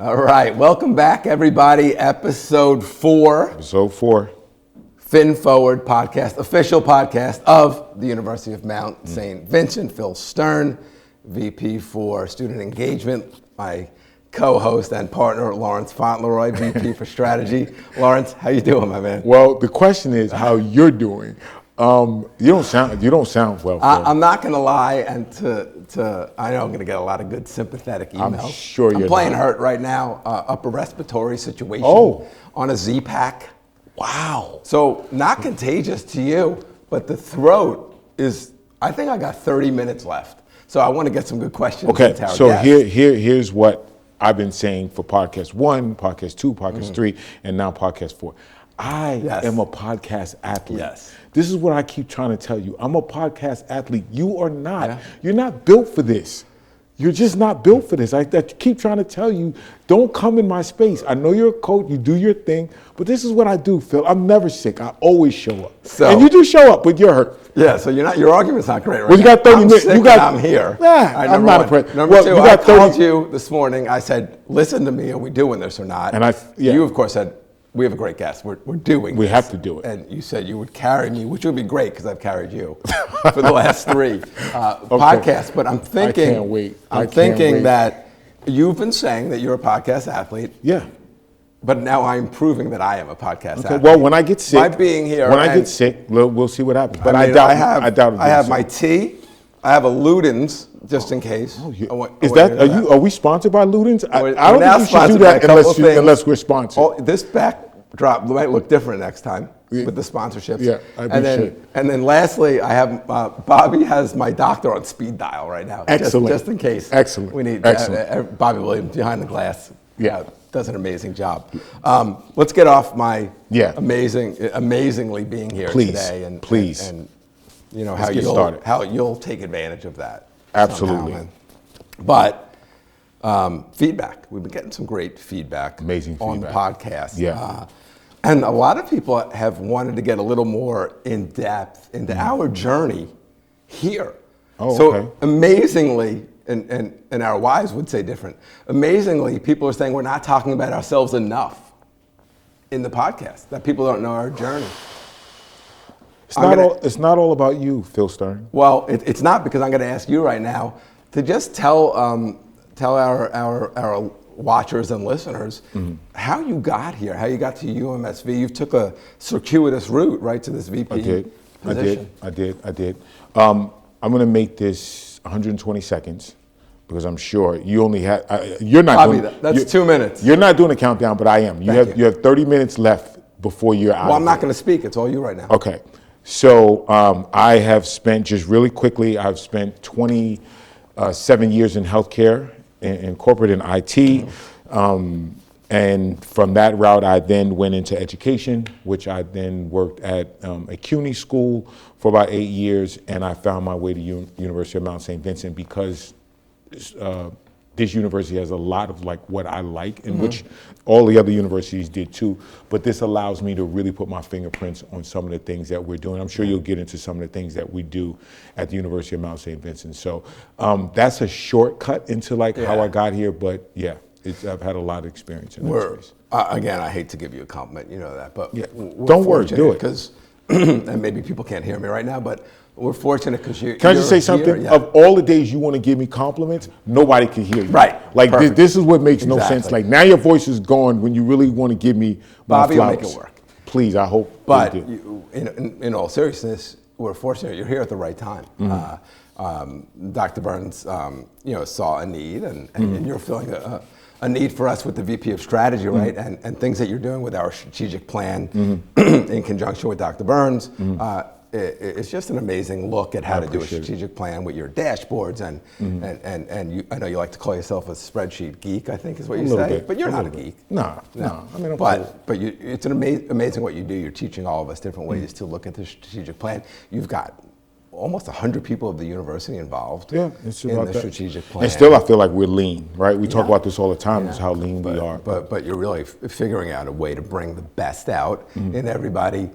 All right, welcome back, everybody. Episode 4. Episode 4. Phin Forward podcast, official podcast of the University of Mount St. Vincent. Phil Stern, VP for Student Engagement. My co-host and partner, Lawrence Fauntleroy, VP for Strategy. Lawrence, how you doing, my man? Well, the question is how you're doing. You don't sound well. I'm not going to lie, and I know I'm going to get a lot of good sympathetic emails. I'm sure you're I'm playing not. hurt right now, upper respiratory situation on a Z-Pack. Wow. So not contagious to you, but the throat is, I think I got 30 minutes left. So I want to get some good questions. Okay, so here's what I've been saying for podcast 1, podcast 2, podcast 3, and now podcast 4. I am a podcast athlete. Yes. This is what I keep trying to tell you. I'm a podcast athlete. You are not. Yeah. You're not built for this. You're just not built for this. I keep trying to tell you, don't come in my space. I know you're a coach, you do your thing, but this is what I do, Phil. I'm never sick. I always show up. And you do show up, but you're hurt. Yeah, so your argument's not great right well, you got 30 minutes. I'm here. Yeah, right, I'm not afraid. Number two, I called you this morning. I said, listen to me, are we doing this or not? And you, of course, said, we have a great guest. We're doing We this. have to do it. And you said you would carry me, which would be great because I've carried you for the last 3 podcasts. But I'm thinking, I can't wait. I'm thinking that you've been saying that you're a podcast athlete. Yeah. But now I'm proving that I am a podcast athlete. Well, when I get sick, by being here, when I get sick, we'll see what happens. But I doubt. I have my tea. I have a Luden's just in case. Are we sponsored by Luden's? I don't think you should do that unless we're sponsored. This backdrop might look different next time with the sponsorships. Yeah, I appreciate it. And then lastly, I have Bobby has my doctor on speed dial right now. Excellent. Just in case. Excellent. We need Excellent. Bobby Williams behind the glass. Yeah. Does an amazing job. Let's get off my amazingly being here today. And you know, how you'll take advantage of that. Absolutely. Somehow. But feedback. We've been getting some great feedback. Amazing on feedback. the podcast. Yeah. And a lot of people have wanted to get a little more in depth into our journey here. So amazingly, and our wives would say different. Amazingly, people are saying we're not talking about ourselves enough in the podcast, that people don't know our journey. It's not all about you, Phil Stern. Well, it's not, because I'm going to ask you right now to just tell our watchers and listeners how you got here, how you got to UMSV. You took a circuitous route right to this VP position. I did. I'm going to make this 120 seconds because I'm sure you only have. You're not. Bobby, that's 2 minutes. You're not doing a countdown, but I am. You have 30 minutes left before you're out. Well, I'm not going to speak. It's all you right now. Okay. So I have spent, just really quickly, I've spent 27 years in healthcare, in corporate and IT. And from that route, I then went into education, which I then worked at a CUNY school for about 8 years. And I found my way to University of Mount St. Vincent because this university has a lot of like what I like, and which all the other universities did too. But this allows me to really put my fingerprints on some of the things that we're doing. I'm sure you'll get into some of the things that we do at the University of Mount St. Vincent. So that's a shortcut into like how I got here. But yeah, I've had a lot of experience in that space. Again, I hate to give you a compliment, you know that, but don't worry, do it. Because, and maybe people can't hear me right now, but we're fortunate because you're Can I just say something? Of all the days you want to give me compliments, nobody can hear you. Right. Like this is what makes no sense. Like now your voice is gone when you really want to give me my Bobby flowers. Will make it work. Please, I hope. But in all seriousness, we're fortunate you're here at the right time. Dr. Burns, saw a need, and you're filling a need for us with the VP of Strategy, right? And things that you're doing with our strategic plan in conjunction with Dr. Burns. It's just an amazing look at how to do a strategic plan with your dashboards and I know you like to call yourself a spreadsheet geek, I think is what you say, but you're not a geek. No. I mean, but it's an amazing what you do. You're teaching all of us different ways to look at the strategic plan. You've got almost 100 people of the university involved in the strategic plan. And still, I feel like we're lean, right? We talk about this all the time, is how lean we are. But you're really figuring out a way to bring the best out in everybody.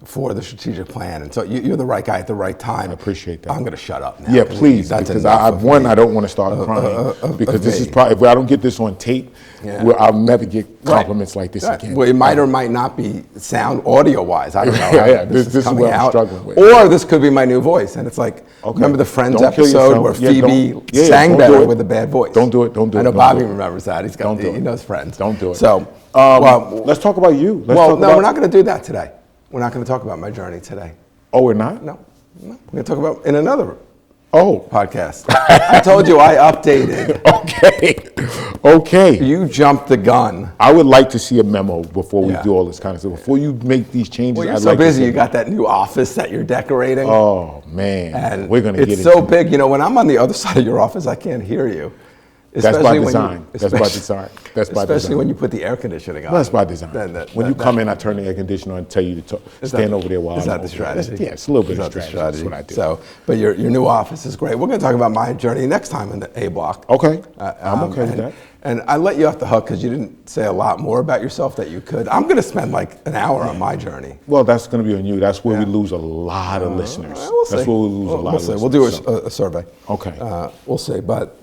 for the strategic plan. And so you're the right guy at the right time. I appreciate that. I'm going to shut up now. Yeah, please, That's because enough I of one, me. I don't want to start crying because this is me. probably, if I don't get this on tape, I'll never get compliments like this Right. again. Well, it might or might not be sound audio-wise. I don't know. Yeah, this this is coming what I'm out. struggling with. Or this could be my new voice. And it's like, remember the Friends Don't kill episode yourself. where Yeah, Phoebe don't sang do better it. with a bad voice? Don't do it. Don't do it. I know Don't Bobby do it. remembers that. Don't do he it. knows Friends. Don't do it. So, let's talk about you. we're not going to do that today. We're not going to talk about my journey today. Oh, we're not? No. We're going to talk about in another Oh. podcast. I told you I updated. Okay. You jumped the gun. I would like to see a memo before we Yeah. do all this kind of stuff. Before you make these changes, Well, you're I'd so like to busy. see You got that new office that you're decorating. Oh, man. And We're going to get it's it. so big. You know, when I'm on the other side of your office, I can't hear you. That's by Especially when design. That's by design. That's by Especially design. when you put the air conditioning on. That's by design. When you come in, I turn the air conditioner on and tell you to stand over there while Is I'm that the over there. strategy? Yeah, it's a little bit Is of that the strategy. That's what I do. So, but your new office is great. We're going to talk about my journey next time in the A block. Okay. I'm okay with that. And I let you off the hook because you didn't say a lot more about yourself that you could. I'm going to spend like an hour on my journey. Well, that's going to be on you. That's where we lose a lot of listeners. We'll see. That's where we lose a lot of listeners. We'll do a survey. Okay. We'll see. But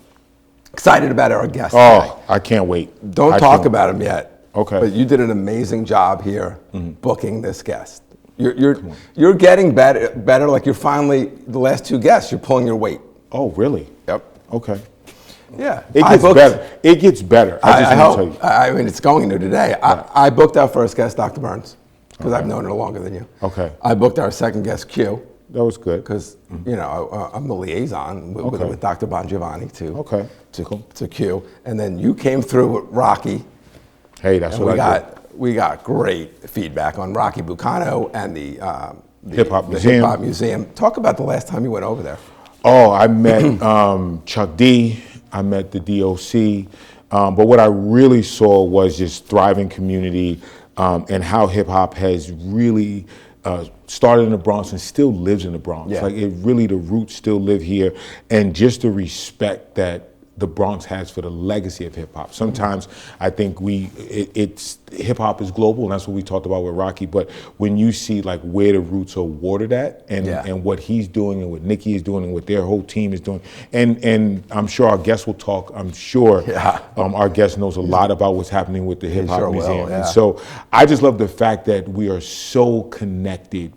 excited about our guest today. Oh, I can't wait. Don't talk about him yet. Okay. But you did an amazing job here booking this guest. You're getting better. Like you're finally the last two guests. You're pulling your weight. Oh, really? Yep. Okay. Yeah. It gets better. It gets better. I want to hope. tell you. I mean, it's going to today. I booked our first guest, Dr. Burns, because I've known her longer than you. Okay. I booked our second guest, Q, That was good. because you know I'm the liaison with Dr. Bongiovanni to Q, and then you came through with Rocky. Hey, that's And what I did. we got great feedback on Rocky Bucano and the Hip Hop the Museum. Hip Hop Museum. Talk about the last time you went over there. Oh, I met Chuck D. I met the DOC. But what I really saw was just thriving community and how hip hop has really started in the Bronx and still lives in the Bronx. Yeah. Like it really, the roots still live here, and just the respect that the Bronx has for the legacy of hip hop. Sometimes I think it's hip hop is global, and that's what we talked about with Rocky. But when you see like where the roots are watered at, and what he's doing, and what Nikki is doing, and what their whole team is doing, and I'm sure our guest will talk. I'm sure our guest knows a lot about what's happening with the Hip Hop Museum, and so I just love the fact that we are so connected.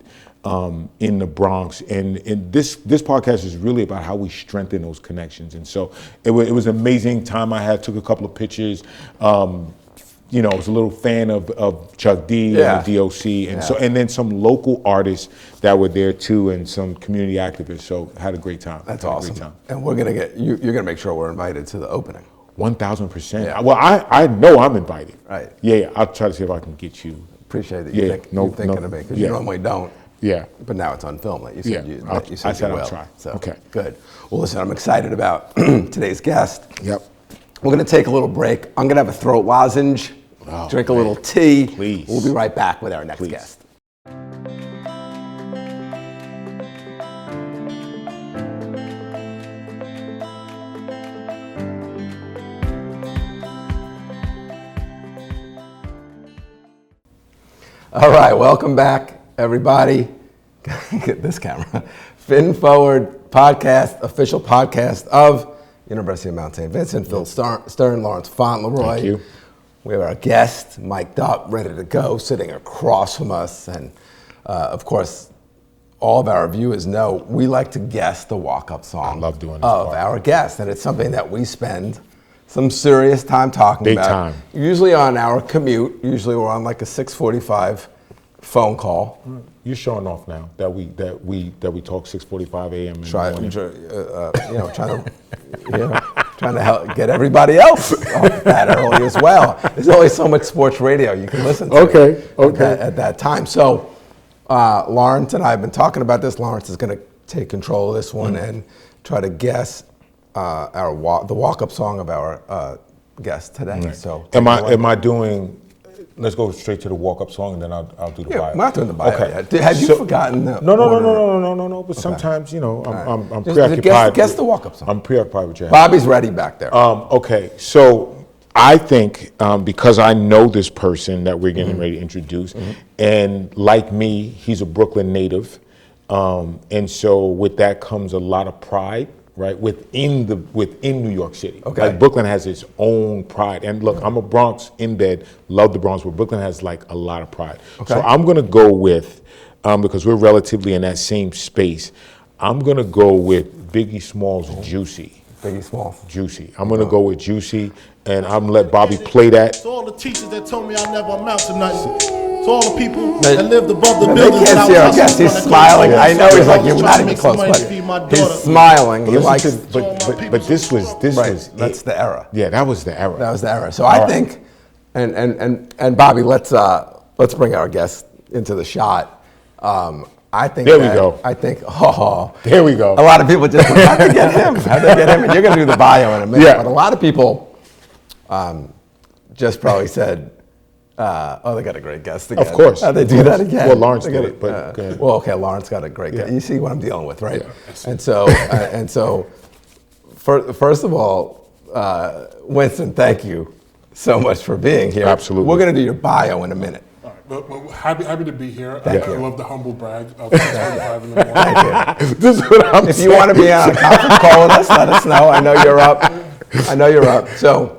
In the Bronx, and this podcast is really about how we strengthen those connections. And so it was an amazing time I had. Took a couple of pictures. You know, I was a little fan of Chuck D and the DOC, and and then some local artists that were there too, and some community activists. So had a great time. That's awesome. And we're gonna get you're gonna make sure we're invited to the opening. 1,000%. Yeah. Well, I know I'm invited. Right. Yeah. I'll try to see if I can get you. Appreciate that you're thinking of me because you normally don't. Yeah. But now it's on film, like you said. I said you I'll will. try. So, okay. Good. Well, listen, I'm excited about today's guest. Yep. We're going to take a little break. I'm going to have a throat lozenge, drink a little tea. Please. We'll be right back with our next guest. All right, welcome back, everybody. Get this camera. Phin Forward podcast, official podcast of University of Mount St. Vincent. Phil Stern, Lawrence Fauntleroy. Thank you. We have our guest, mic'd up, ready to go, sitting across from us. And of course, all of our viewers know we like to guess the walk-up song I love doing this of our guest. And it's something that we spend some serious time talking Big about. time. Usually on our commute. Usually we're on like a 6:45 phone call. You're showing off now that we talk 6:45 a.m. in the morning. Trying to help get everybody else off that early as well. There's only so much sports radio you can listen to at that time. So Lawrence and I have been talking about this. Lawrence is going to take control of this one and try to guess the walk-up song of our guest today. Right. So am I doing? Let's go straight to the walk-up song, and then I'll do the bio. We're not doing the bio yet. Have you forgotten the No. But sometimes, I'm preoccupied. Guess the walk-up song. I'm preoccupied with your. Bobby's ready back there. Okay, so I think because I know this person that we're getting ready to introduce, and like me, he's a Brooklyn native, and so with that comes a lot of pride, right? Within New York City, Okay. Like Brooklyn has its own pride. And look, I'm a Bronx in bed, love the Bronx, but Brooklyn has like a lot of pride. Okay. So I'm gonna go with because we're relatively in that same space. I'm gonna go with Biggie Smalls' "Juicy." Biggie Smalls. Juicy. I'm gonna go with Juicy, and I'm gonna let Bobby play that. To all the teachers that told me I never amount to nothing. To all the people that lived above the They buildings can't that see I our was guest. He's hustling smiling. on. I know he's like, you're Trying not to even make some close, money to feed my but he's daughter. smiling. He Listen likes, to- but this was that's it. the era. Yeah, that was the era. That was the era. So I think, and Bobby, let's bring our guest into the shot. I think There we go. I think, There we go. A lot of people just, how'd they get him? How'd they get him? And you're going to do the bio in a minute. Yeah. But a lot of people just probably said, they got a great guest again. Of course. How'd they do that again? Well, Lawrence They did got it, but go ahead. well, okay, Lawrence got a great guest. You see what I'm dealing with, right? Yeah. And so, first of all, Winston, thank you so much for being here. Absolutely. We're going to do your bio in a minute. All right, but happy to be here. Thank I you. love the humble brag of 6:45 in the morning. This is what I'm If saying. you want to be on a conference call with us, let us know. I know you're up. So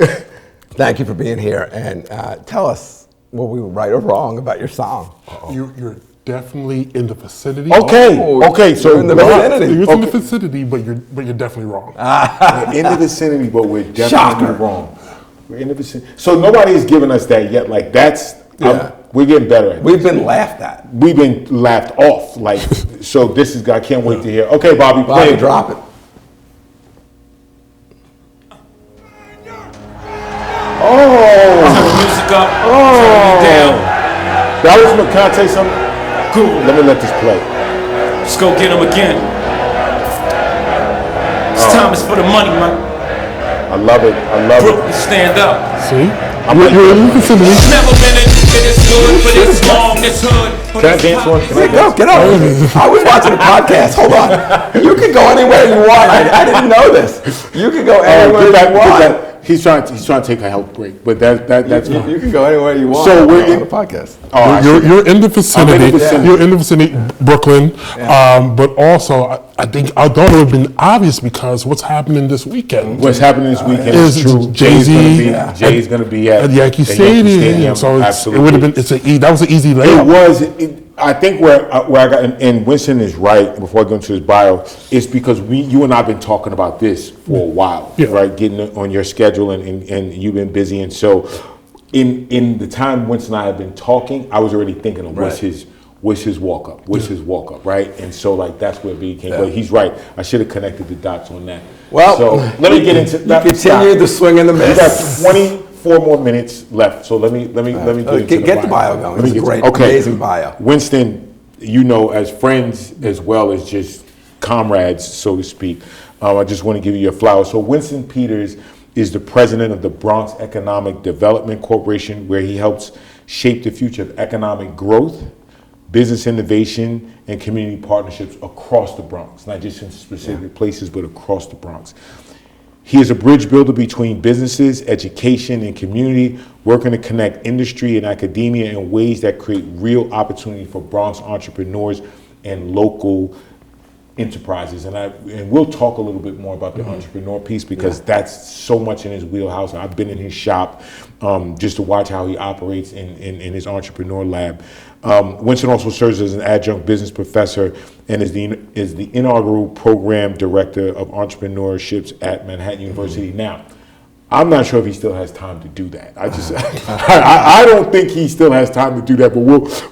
thank you for being here. And tell us what we were right or wrong about your song. You're definitely in the vicinity. Okay. Oh, Okay. So you're in the vicinity. You're in the vicinity, but you're definitely wrong. We're in the vicinity, but we're definitely Shocker. wrong. We're in the vicinity. So nobody has given us that yet. Like that's. Yeah. We're getting better at it. We've been laughed at. We've been laughed off. Like so. This is. I can't wait to hear. Okay, Bobby. Play Bobby, it. drop it. Music up, turn it down. That was. Can I tell you something? Cool. Let me let this play. Let's go get him again. This time is for the money, man. I love it. I love it. Brooklyn, stand up. See? I'm You're in the vicinity. Never been in this good, but it's long, this hood. Can I dance one? Can I dance? Get over it. I was watching a podcast. Hold on. You can go anywhere you want. I didn't know this. You can go anywhere you want. He's trying to take a health break, but that's fine. You can go anywhere you want. So we're on in- the podcast. You're in the vicinity. I'm in the vicinity. You're in the vicinity, Brooklyn. But also, I think I thought it would have been obvious because what's happening this weekend What's happening this weekend is is true. Jay-Z Jay's going to be at Yankee Stadium. So it would have been. That was an easy It layup. was. I think where I got, and Winston is right. Before I go into his bio, it's because you and I have been talking about this for a while, Yeah. right? Getting on your schedule, and you've been busy, and so in the time Winston and I have been talking, I was already thinking of what's his walk up, right? And so like that's where B came. But he's right. I should have connected the dots on that. Well, so let me get into that. Continue the swing and the We miss. got 24 more minutes left, so let me get into Get the bio going. Let me It's a get great, okay. amazing bio. Winston, you know, as friends as well as just comrades, so to speak. I just want to give you your flowers. So Winston Peters is the president of the Bronx Economic Development Corporation, where he helps shape the future of economic growth, business innovation, and community partnerships across the Bronx, not just in specific places, but across the Bronx. He is a bridge builder between businesses, education, and community, working to connect industry and academia in ways that create real opportunity for Bronx entrepreneurs and local enterprises. And we'll talk a little bit more about the entrepreneur piece because that's so much in his wheelhouse. I've been in his shop just to watch how he operates in his entrepreneur lab. Winston also serves as an adjunct business professor and is the inaugural program director of entrepreneurships at Manhattan University. Now, I'm not sure if he still has time to do that. I don't think he still has time to do that, but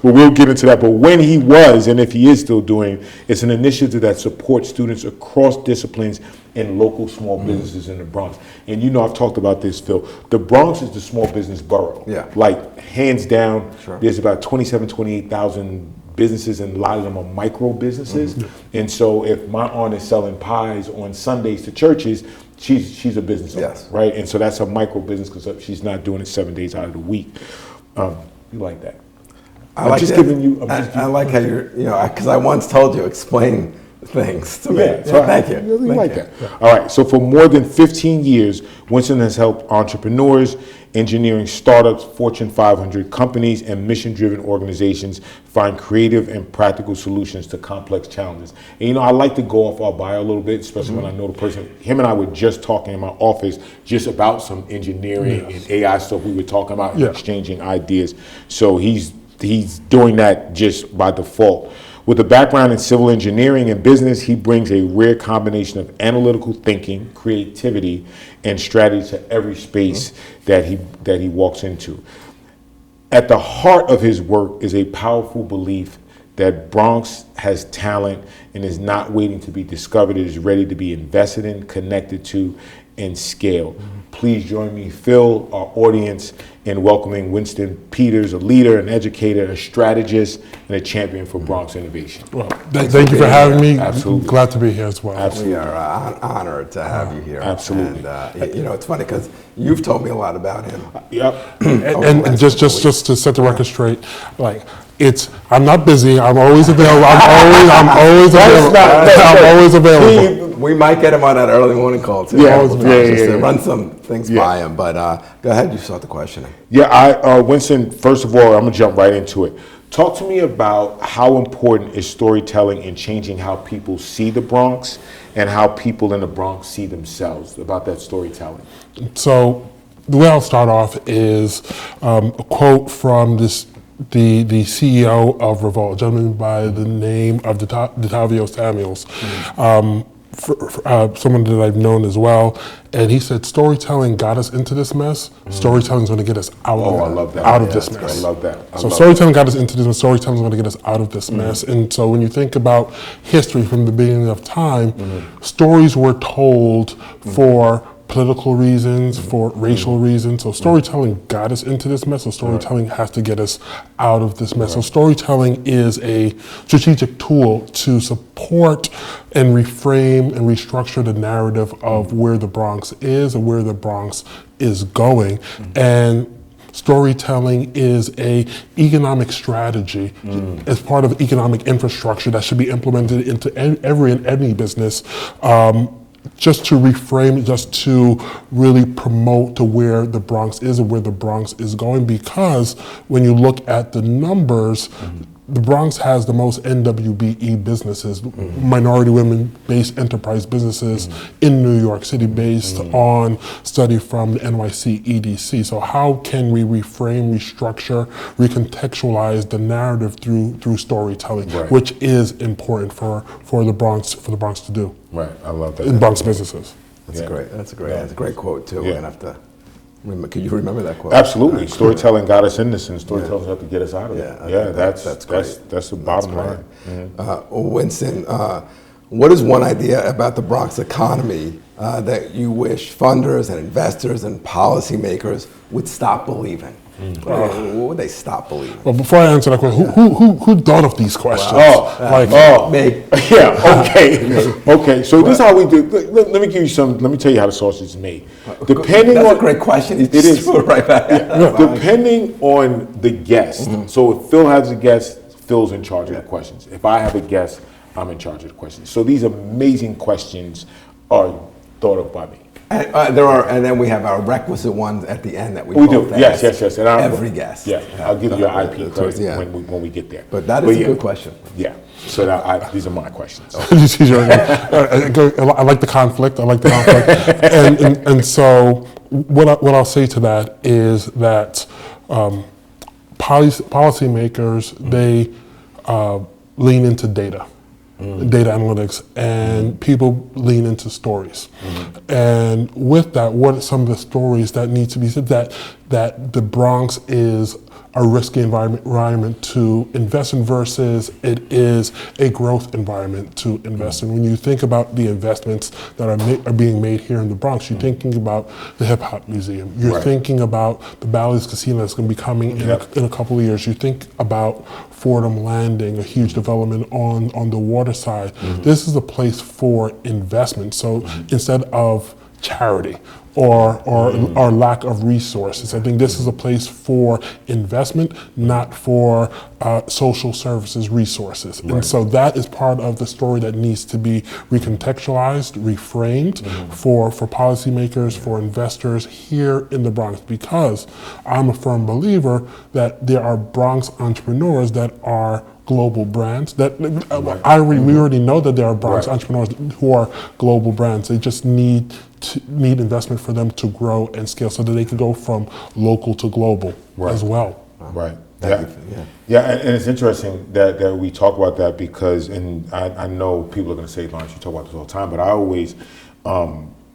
we'll get into that. But when he was, and if he is still doing, it's an initiative that supports students across disciplines and local small businesses in the Bronx. And you know, I've talked about this, Phil. The Bronx is the small business borough. Yeah. Like, hands down, Sure. there's about 27, 28,000 businesses, and a lot of them are micro businesses. And so if my aunt is selling pies on Sundays to churches, she's a business owner, Yes. right? And so that's a micro business because she's not doing it 7 days out of the week. You like that? I like just that. giving you. I like how you're, because I once told you, explain things to me. Yeah, so Thank you. You Thank like you. that. All right, so for more than 15 years, Winston has helped entrepreneurs, engineering startups, Fortune 500 companies, and mission-driven organizations find creative and practical solutions to complex challenges. And I like to go off our bio a little bit, especially when I know the person. Him and I were just talking in my office just about some engineering and AI stuff we were talking about and exchanging ideas. So he's doing that just by default. With a background in civil engineering and business, he brings a rare combination of analytical thinking, creativity, and strategy to every space that he walks into. At the heart of his work is a powerful belief that Bronx has talent and is not waiting to be discovered. It is ready to be invested in, connected to, and scaled. Please join me, Phil, our audience, in welcoming Winston Peters, a leader, an educator, a strategist, and a champion for Bronx innovation. Well, thank you for having me. Absolutely. Glad to be here as well. Absolutely. We are honored to have you here. Absolutely. And it's funny because you've told me a lot about him. Yep. And just to set the record straight, I'm not busy. I'm always available. I'm always available. I'm always available. We might get him on that early morning call too. Yeah, Just to run some things by him. But go ahead, you start the questioning. Yeah, Winston, first of all, I'm gonna jump right into it. Talk to me about how important is storytelling in changing how people see the Bronx and how people in the Bronx see themselves, about that storytelling. So the way I'll start off is a quote from the CEO of Revolt, a gentleman by the name of Detavio Samuels, someone that I've known as well, and he said, "Storytelling got us into this mess. Storytelling is going to get us out of this mess." I love that. Storytelling got us into this mess. Storytelling is going to get us out of this mess. And so when you think about history from the beginning of time, stories were told for political reasons, for racial reasons. So storytelling got us into this mess. So storytelling has to get us out of this mess. So storytelling is a strategic tool to support and reframe and restructure the narrative of where the Bronx is and where the Bronx is going. And storytelling is a economic strategy as part of economic infrastructure that should be implemented into every and any business. Just to reframe, just to really promote to where the Bronx is and where the Bronx is going, because when you look at the numbers, the Bronx has the most NWBE businesses, minority women-based enterprise businesses in New York City, based on study from the NYC EDC. So how can we reframe, restructure, recontextualize the narrative through storytelling, which is important for the Bronx to do. Right, I love that. In Bronx businesses. That's great. That's a great quote too. We're gonna have to. Can you remember that quote? Absolutely. Storytelling got us in this, and storytelling have to get us out of it. That's great. That's the bottom line. Winston, what is one idea about the Bronx economy that you wish funders and investors and policymakers would stop believing? What would they stop believing? Well, before I answer that question, who thought of these questions? Me. Yeah. Okay. So this is how we do. Let me give you some. Let me tell you how the sausage is made. Depending That's on a great question. It is Right back. Depending on the guest. So if Phil has a guest, Phil's in charge of the questions. If I have a guest, I'm in charge of the questions. So these amazing questions are thought of by me. And then we have our requisite ones at the end that we do. Yes. And every guest. Yeah, I'll give you your IP credit when we get there. But that is a good question. Yeah. So these are my questions. I like the conflict. and so what I'll say to that is that policymakers, they lean into data. Data analytics, and people lean into stories. And with that, what are some of the stories that need to be said? That the Bronx is a risky environment to invest in versus it is a growth environment to invest in. When you think about the investments that are being made here in the Bronx, you're thinking about the Hip Hop Museum. You're thinking about the Bally's Casino that's going to be coming in a couple of years. You think about Fordham Landing, a huge development on the water side. This is a place for investment. So instead of charity or lack of resources. I think this is a place for investment, not for social services resources. And so that is part of the story that needs to be recontextualized, reframed for policymakers, for investors here in the Bronx, because I'm a firm believer that there are Bronx entrepreneurs that are global brands. That we already know that there are Bronx entrepreneurs who are global brands. They just need investment for them to grow and scale, so that they can go from local to global as well. Right. And it's interesting that we talk about that, because, and I know people are going to say, Lawrence, you talk about this all the time, but I always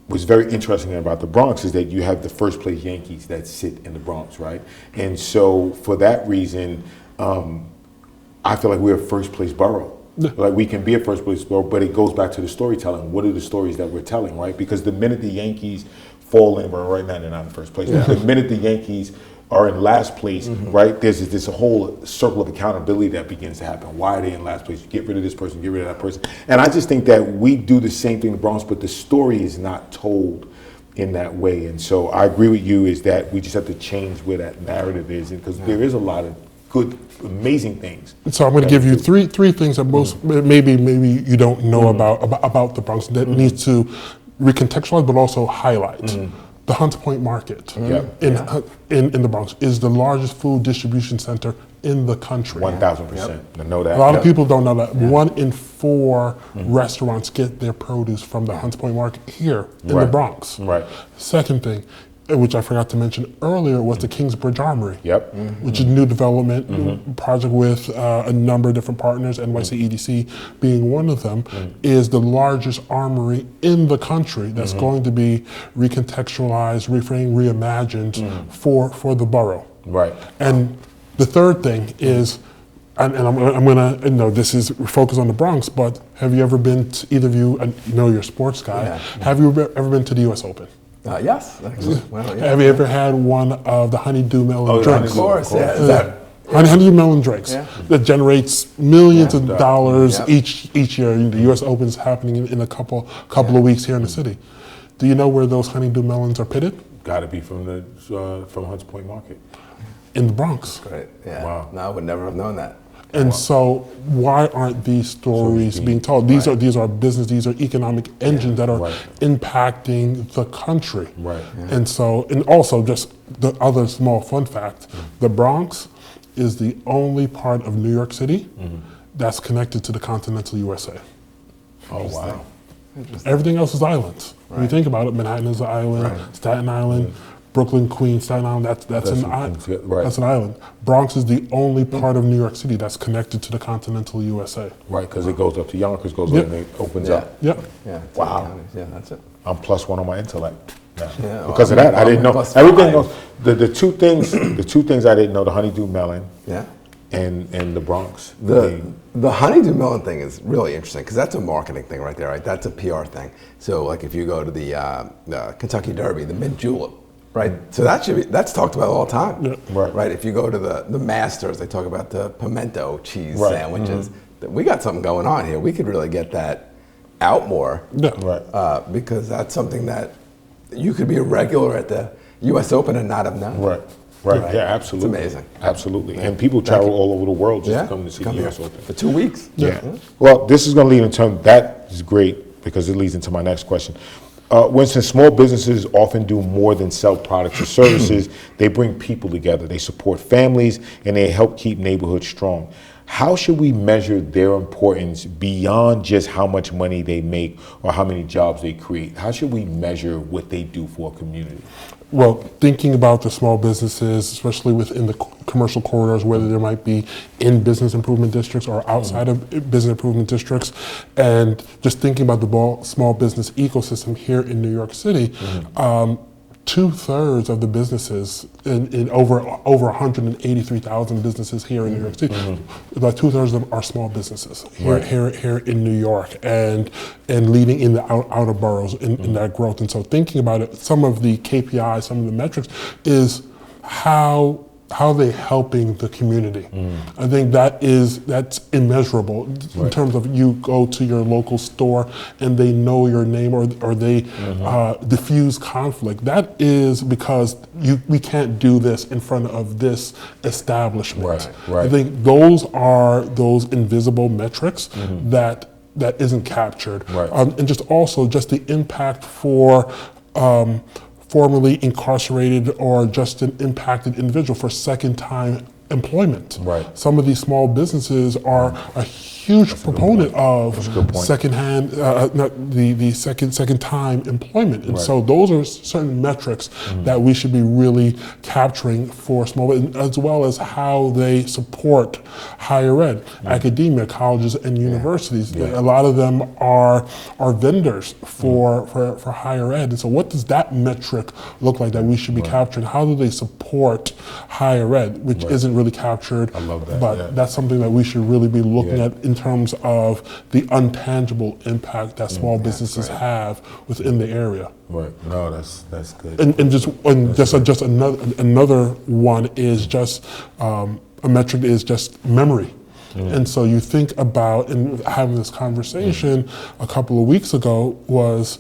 was very interesting about the Bronx is that you have the first place Yankees that sit in the Bronx, right? And so for that reason, I feel like we're a first place borough. Like we can be a first place borough, but it goes back to the storytelling. What are the stories that we're telling, right? Because the minute the Yankees fall in, right now they're not in first place. The minute the Yankees are in last place, right, there's a whole circle of accountability that begins to happen. Why are they in last place? Get rid of this person, get rid of that person. And I just think that we do the same thing in the Bronx, but the story is not told in that way. And so I agree with you, is that we just have to change where that narrative is, because there is a lot of good, amazing things. So I'm going to give you three things that most maybe you don't know about the Bronx that needs to recontextualize, but also highlight. The Hunts Point Market in the Bronx is the largest food distribution center in the country. 1,000%. I know that. A lot of people don't know that. 1 in 4 restaurants get their produce from the Hunts Point Market here in the Bronx. Right. Second thing, which I forgot to mention earlier, was the Kingsbridge Armory, which is a new development project with a number of different partners, NYC EDC being one of them, is the largest armory in the country that's going to be recontextualized, reframed, reimagined for the borough. Right. And the third thing is, and I'm gonna, this is focused on the Bronx, but have you ever been to, either of you, I know you're a sports guy, have you ever been to the US Open? Yes, actually. Well, Have you ever had one of the honeydew melon drinks? Of course, yeah. Honeydew melon drinks that generates millions of dollars each year. The U.S. Open is happening in a couple of weeks here in the city. Do you know where those honeydew melons are pitted? Got to be from Hunts Point Market. In the Bronx. Great. Yeah. Wow. No, I would never have known that. And so, why aren't these stories being told? These are business, these are economic engines that are impacting the country. Right. And so, and also just the other small fun fact, the Bronx is the only part of New York City that's connected to the continental USA. Oh, wow. Everything else is islands. When you think about it, Manhattan is an island, Staten Island, Brooklyn, Queens, Staten Island, that's an island. That's an island. Bronx is the only part of New York City that's connected to the continental USA. Right, because it goes up to Yonkers, goes up and it opens up. Yep. Yeah. Wow. Yeah, that's it. I'm +1 on my intellect. Yeah, because of that, I didn't know. +5. Everything else, the two things I didn't know: the honeydew melon, and the Bronx. The honeydew melon thing is really interesting, because that's a marketing thing right there, right? That's a PR thing. So like if you go to the Kentucky Derby, the mint julep, right? So that's talked about all the time, right? If you go to the Masters, they talk about the pimento cheese sandwiches. We got something going on here. We could really get that out more, because that's something that you could be a regular at the U.S. Open and not have known. Right. Yeah, absolutely. It's amazing. Absolutely. And people travel all over the world just to come to see the U.S. Open. For 2 weeks. Well, this is going to lead into, that is great, because it leads into my next question. Winston, small businesses often do more than sell products or services. They bring people together. They support families, and they help keep neighborhoods strong. How should we measure their importance beyond just how much money they make or how many jobs they create? How should we measure what they do for a community? Well, thinking about the small businesses, especially within the commercial corridors, whether there might be in business improvement districts or outside of business improvement districts, and just thinking about the small business ecosystem here in New York City, 2/3 of the businesses in over 183,000 businesses here in New York City, about 2/3 of them are small businesses here in New York, and leading in the outer boroughs in that growth. And so thinking about it, some of the KPIs, some of the metrics is how how are they helping the community? I think that's immeasurable in terms of you go to your local store and they know your name, or they diffuse conflict. That is because we can't do this in front of this establishment. Right. I think those are those invisible metrics that isn't captured. Right. And just also just the impact for formerly incarcerated or just an impacted individual for second-time employment. Right. Some of these small businesses are a huge proponent of second-hand, the second-time employment, and so those are certain metrics that we should be really capturing for small, as well as how they support higher ed, academia, colleges, and universities. A lot of them are vendors for higher ed, and so what does that metric look like that we should be capturing? How do they support higher ed, which isn't really captured? I love that. But that's something that we should really be looking at in terms of the untangible impact that small businesses have within the area. Right. No, that's good. And just another one is just a metric is just memory. And so you think about, and having this conversation a couple of weeks ago was,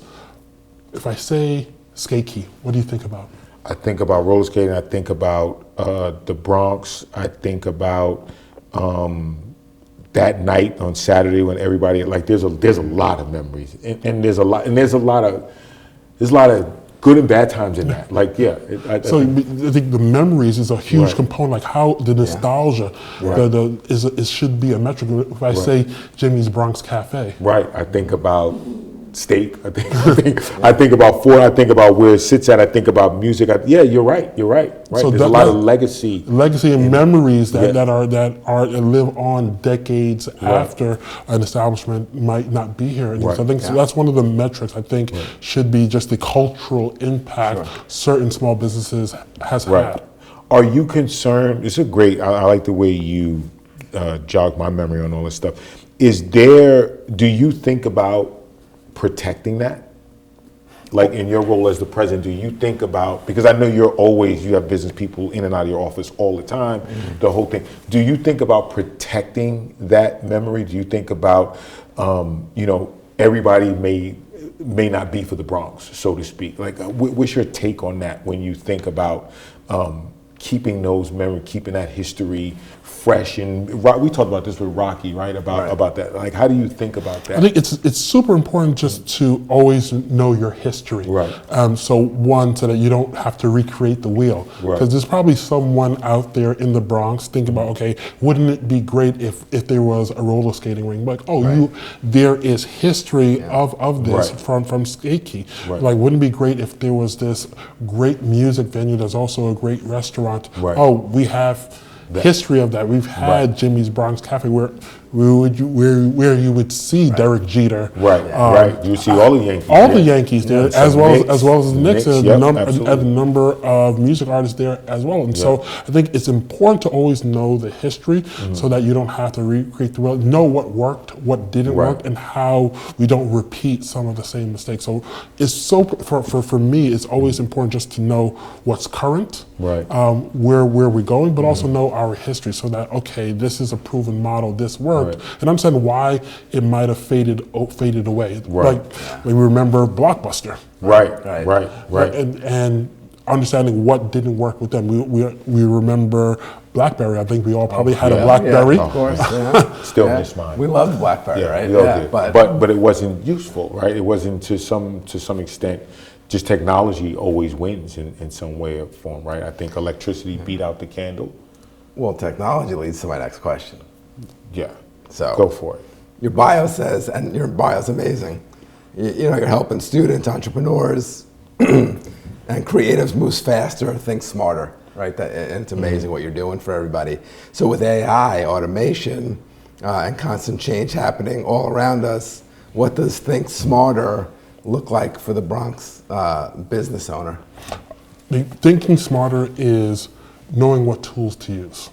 if I say skate key, what do you think about? I think about roller skating. I think about the Bronx. I think about that night on Saturday when everybody, like, there's a lot of memories, and there's a lot of good and bad times in that. Like, I think the memories is a huge component. Like how the nostalgia, it should be a metric. If I say Jimmy's Bronx Cafe, I think about steak. I think about Ford. I think about where it sits at. I think about music. You're right. So there's a lot of legacy and memories that live on decades after an establishment might not be here. And so I think so that's one of the metrics I think should be just the cultural impact certain small businesses has had. Are you concerned? It's a great. I like the way you jog my memory on all this stuff. Do you think about protecting that? Like, in your role as the president, do you think about, because I know you have business people in and out of your office all the time, the whole thing. Do you think about protecting that memory? Do you think about, everybody may not be for the Bronx, so to speak? Like, what's your take on that when you think about keeping those memories, keeping that history fresh? And we talked about this with Rocky, right? About that. Like, how do you think about that? I think it's super important just to always know your history. Right. So that you don't have to recreate the wheel. Because there's probably someone out there in the Bronx thinking about, okay, wouldn't it be great if there was a roller skating ring? Like, there is history of this from Skate Key. Like, wouldn't it be great if there was this great music venue that's also a great restaurant? Oh, we have history of that. We've had Jimmy's Bronx Cafe where you would see Derek Jeter. You see all the Yankees. The Yankees there, as well as the Knicks, and a number of music artists there as well. And so I think it's important to always know the history so that you don't have to recreate the wheel. Know what worked, what didn't work, and how we don't repeat some of the same mistakes. So it's for me, it's always important just to know what's current, where we're going, but also know our history so that, okay, this is a proven model, this worked. And I'm saying why it might have faded away. Like we remember Blockbuster. And understanding what didn't work with them. We remember BlackBerry. I think we all probably had a BlackBerry. Of course. Still in this mind. We loved BlackBerry, right? We all did. But it wasn't useful, right? It wasn't to some extent. Just technology always wins in some way or form, right? I think electricity beat out the candle. Well, technology leads to my next question. Yeah. So go for it. Your bio says, and your bio's amazing, you're helping students, entrepreneurs, and creatives move faster, think smarter, right? And it's amazing what you're doing for everybody. So with AI, automation, and constant change happening all around us, what does think smarter look like for the Bronx business owner? Thinking smarter is knowing what tools to use,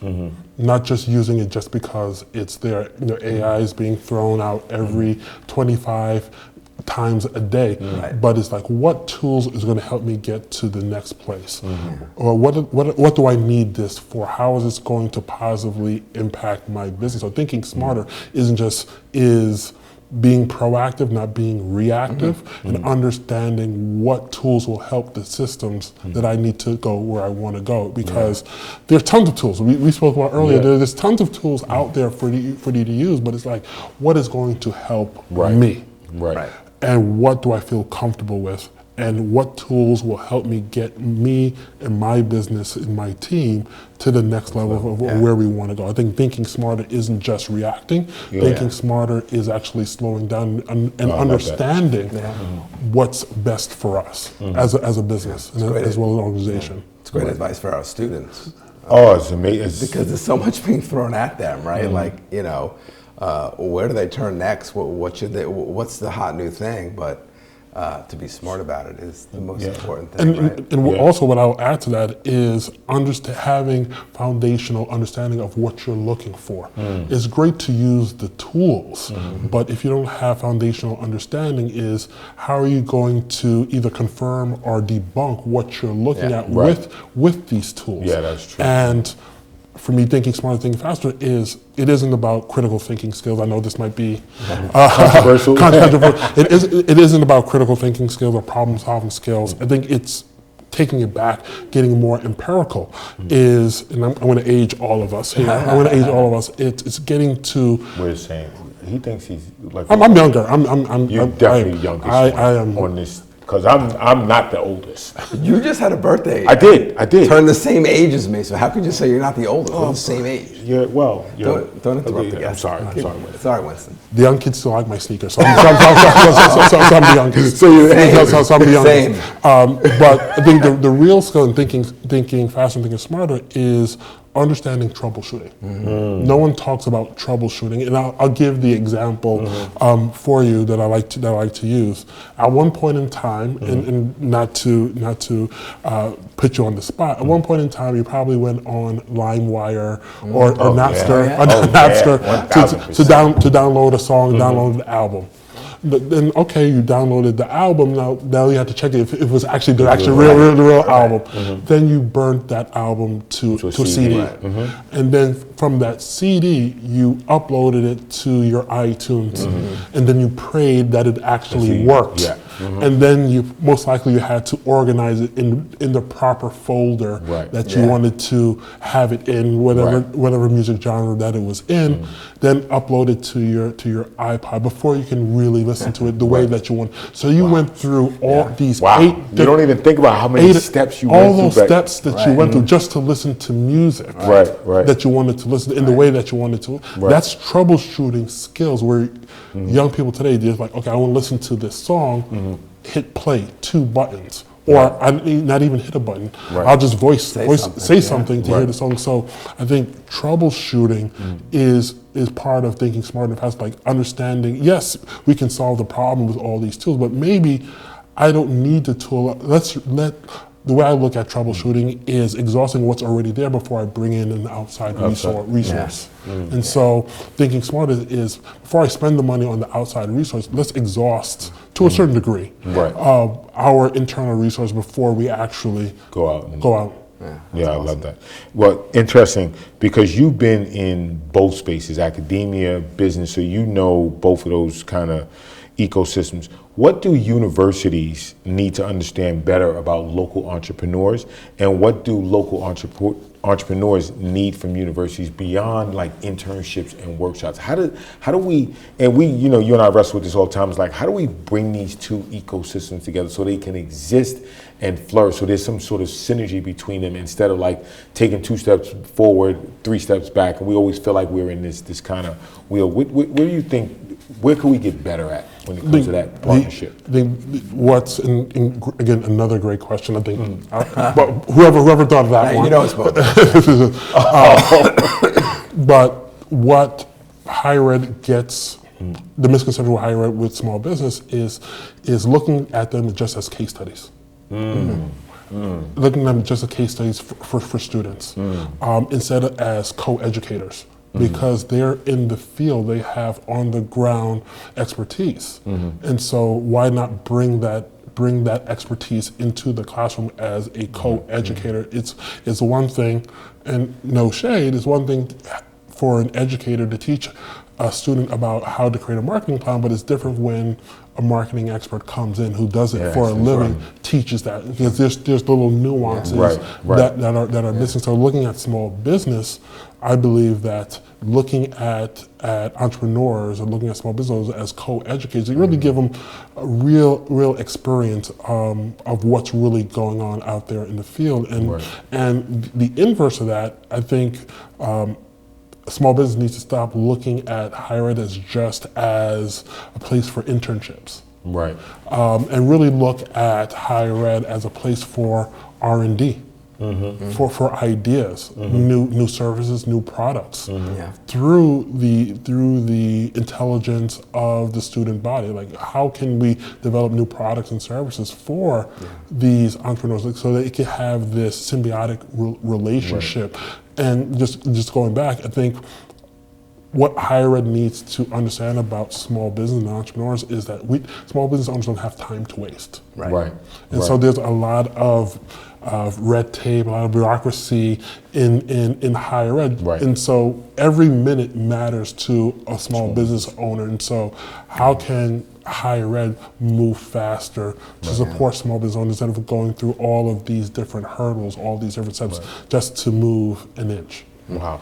not just using it just because it's there. AI is being thrown out every 25 times a day, Right. but it's like, what tools is going to help me get to the next place? Or what do I need this for? How is this going to positively impact my business? So thinking smarter is being proactive, not being reactive, and understanding what tools will help the systems that I need to go where I want to go. Because there's tons of tools. We spoke about earlier, there's tons of tools out there for you to use, but it's like, what is going to help me? Right. And what do I feel comfortable with? And what tools will help me get me and my business and my team to the next level of where we want to go? I think thinking smarter isn't just reacting. Thinking smarter is actually slowing down and understanding what's best for us as a business and as well as an organization. It's great advice for our students. Oh, it's amazing. Because there's so much being thrown at them, right? Like, you know, where do they turn next? What should they? What's the hot new thing? But to be smart about it is the most important thing, right? And also what I'll add to that is having foundational understanding of what you're looking for. It's great to use the tools, but if you don't have foundational understanding, is how are you going to either confirm or debunk what you're looking at with these tools? Yeah, that's true. And for me, thinking smarter, thinking faster it isn't about critical thinking skills. I know this might be controversial. It isn't about critical thinking skills or problem solving skills. I think it's taking it back, getting more empirical is, and I'm going to age all of us here. I'm going to age all of us. It's getting to. We're the same. He thinks he's like. I'm younger. You're definitely youngest. I am on this. Because I'm not the oldest. You just had a birthday. I did. Turn the same age as me, so how could you say you're not the oldest? We're the same age. Yeah, well, Don't interrupt the guest. I'm sorry, Winston. Sorry, Winston. The young kids still like my sneakers, so I'm the youngest. So I'm the youngest. But I think the real skill in thinking faster and thinking smarter is understanding troubleshooting. No one talks about troubleshooting, and I'll give the example for you that I like to use. At one point in time, and not to put you on the spot. At one point in time, you probably went on LimeWire or Napster, to download a song, download the album. Then okay, you downloaded the album. Now you have to check if it was actually the real album. Then you burnt that album to a CD, and then from that CD you uploaded it to your iTunes, and then you prayed that it actually worked. And then you most likely you had to organize it in the proper folder that you wanted to have it in, whatever music genre that it was in. Then upload it to your iPod before you can really listen to it the way that you want. So you went through all these 8. You don't even think about how many steps you went through. All those steps that you went through just to listen to music that you wanted to listen to in the way that you wanted to. That's troubleshooting skills where young people today, they're like, okay, I want to listen to this song, hit play, 2 buttons. Or I not even hit a button. I'll just say something to hear the song. So I think troubleshooting is part of thinking smart and fast, like understanding, yes, we can solve the problem with all these tools, but maybe I don't need the tool. The way I look at troubleshooting is exhausting what's already there before I bring in an outside resource. And so thinking smart is before I spend the money on the outside resource, let's exhaust to a certain degree our internal resource before we actually go out. Yeah, I love that. Well, interesting, because you've been in both spaces, academia, business, so you know both of those kind of ecosystems. What do universities need to understand better about local entrepreneurs, and what do local entrepreneurs need from universities beyond like internships and workshops? How do we, and we, you know, you and I wrestle with this all the time, it's like, how do we bring these two ecosystems together so they can exist and flourish, so there's some sort of synergy between them instead of like taking 2 steps forward, 3 steps back, and we always feel like we're in this kind of wheel. Where do you think, where can we get better at when it comes to that partnership? Again, another great question, I think. But whoever thought of that one. You know it's both. But what higher ed gets, the misconception with higher ed with small business is looking at them just as case studies. Looking at them just as case studies for students, instead of as co-educators. because they're in the field, they have on the ground expertise. And so why not bring that expertise into the classroom as a co-educator? It's one thing, and no shade, it's one thing for an educator to teach a student about how to create a marketing plan, but it's different when a marketing expert comes in who does it for a living, teaches that, because there's little nuances that are missing. So looking at small business, I believe that looking at entrepreneurs and looking at small businesses as co-educators, you really give them a real experience of what's really going on out there in the field. And the inverse of that, I think, small business needs to stop looking at higher ed as just as a place for internships. Right. And really look at higher ed as a place for R&D, for ideas, new services, new products, through the intelligence of the student body. Like, how can we develop new products and services for these entrepreneurs so that it can have this symbiotic relationship? And just going back, I think what higher ed needs to understand about small business and entrepreneurs is that small business owners don't have time to waste. And so there's a lot of red tape, a lot of bureaucracy in higher ed. And so every minute matters to a small business owner. And so how can higher ed move faster to support small business owners instead of going through all of these different hurdles, all these different steps, just to move an inch? Wow.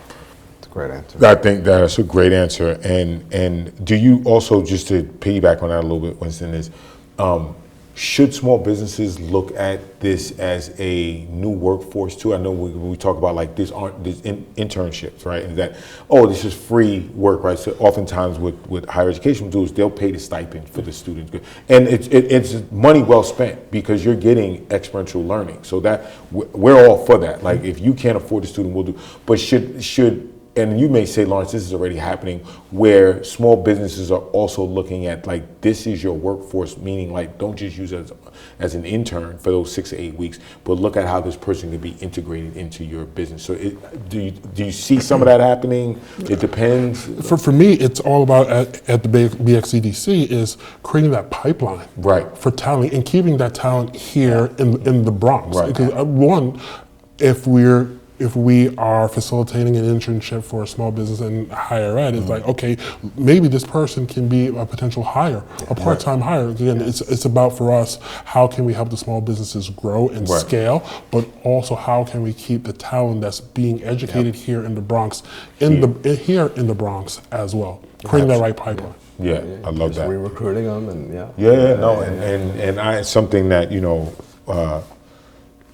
That's a great answer. I think that's a great answer. And do you also, just to piggyback on that a little bit, Winston, is should small businesses look at this as a new workforce too? I know we talk about like this internships, right? And that, this is free work, right? So oftentimes what higher education do is they'll pay the stipend for the students. And it's money well spent because you're getting experiential learning. So that we're all for that. Like, if you can't afford the student, we'll do. But should and you may say, Lawrence, this is already happening, where small businesses are also looking at, like, this is your workforce, meaning, like, don't just use it as an intern for those 6 to 8 weeks, but look at how this person can be integrated into your business. So do you see some of that happening? It depends. For me, it's all about, at the BXCDC, is creating that pipeline for talent and keeping that talent here in the Bronx. Because one, if we are facilitating an internship for a small business in higher ed, it's like, okay, maybe this person can be a potential hire, a part-time hire. Again, it's about, for us, how can we help the small businesses grow and scale, but also how can we keep the talent that's being educated here in the Bronx, here in the Bronx as well, creating that right pipeline. I love that. Re-recruiting them and it's something that,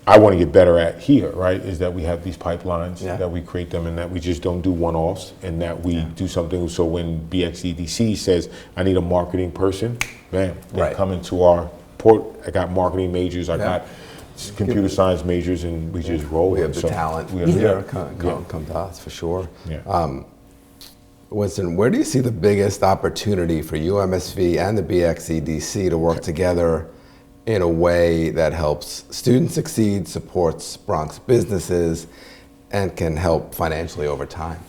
I want to get better at here, right, is that we have these pipelines, that we create them, and that we just don't do one-offs, and that we do something. So when BXEDC says, I need a marketing person, bam, they come into our port. I got marketing majors, I got computer science majors, and we just roll. We have the talent. Come to us, for sure. Winston, where do you see the biggest opportunity for UMSV and the BXEDC to work together in a way that helps students succeed, supports Bronx businesses, and can help financially over time?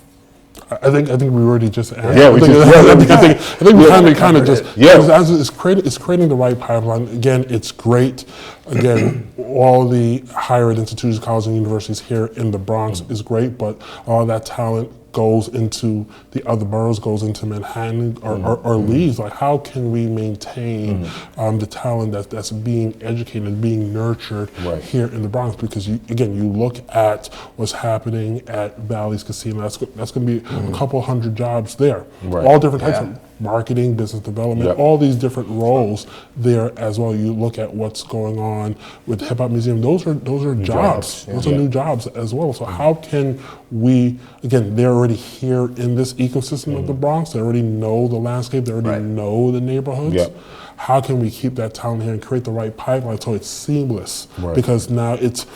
I think we already just answered. I think we kind of just it's creating the right pipeline. Again, it's great. Again, all the higher ed institutions, colleges, and universities here in the Bronx is great, but all that talent goes into the other boroughs, goes into Manhattan or Leeds. Like, how can we maintain the talent that's being educated, being nurtured here in the Bronx? Because you look at what's happening at Bally's Casino. That's going to be a couple hundred jobs there, all different types of marketing, business development, all these different roles there as well. You look at what's going on with the Hip Hop Museum. Those are jobs. Those are new jobs as well. So how can we, again, they're already here in this ecosystem of the Bronx. They already know the landscape. They already know the neighborhoods. How can we keep that talent here and create the right pipeline so it's seamless? Because now it's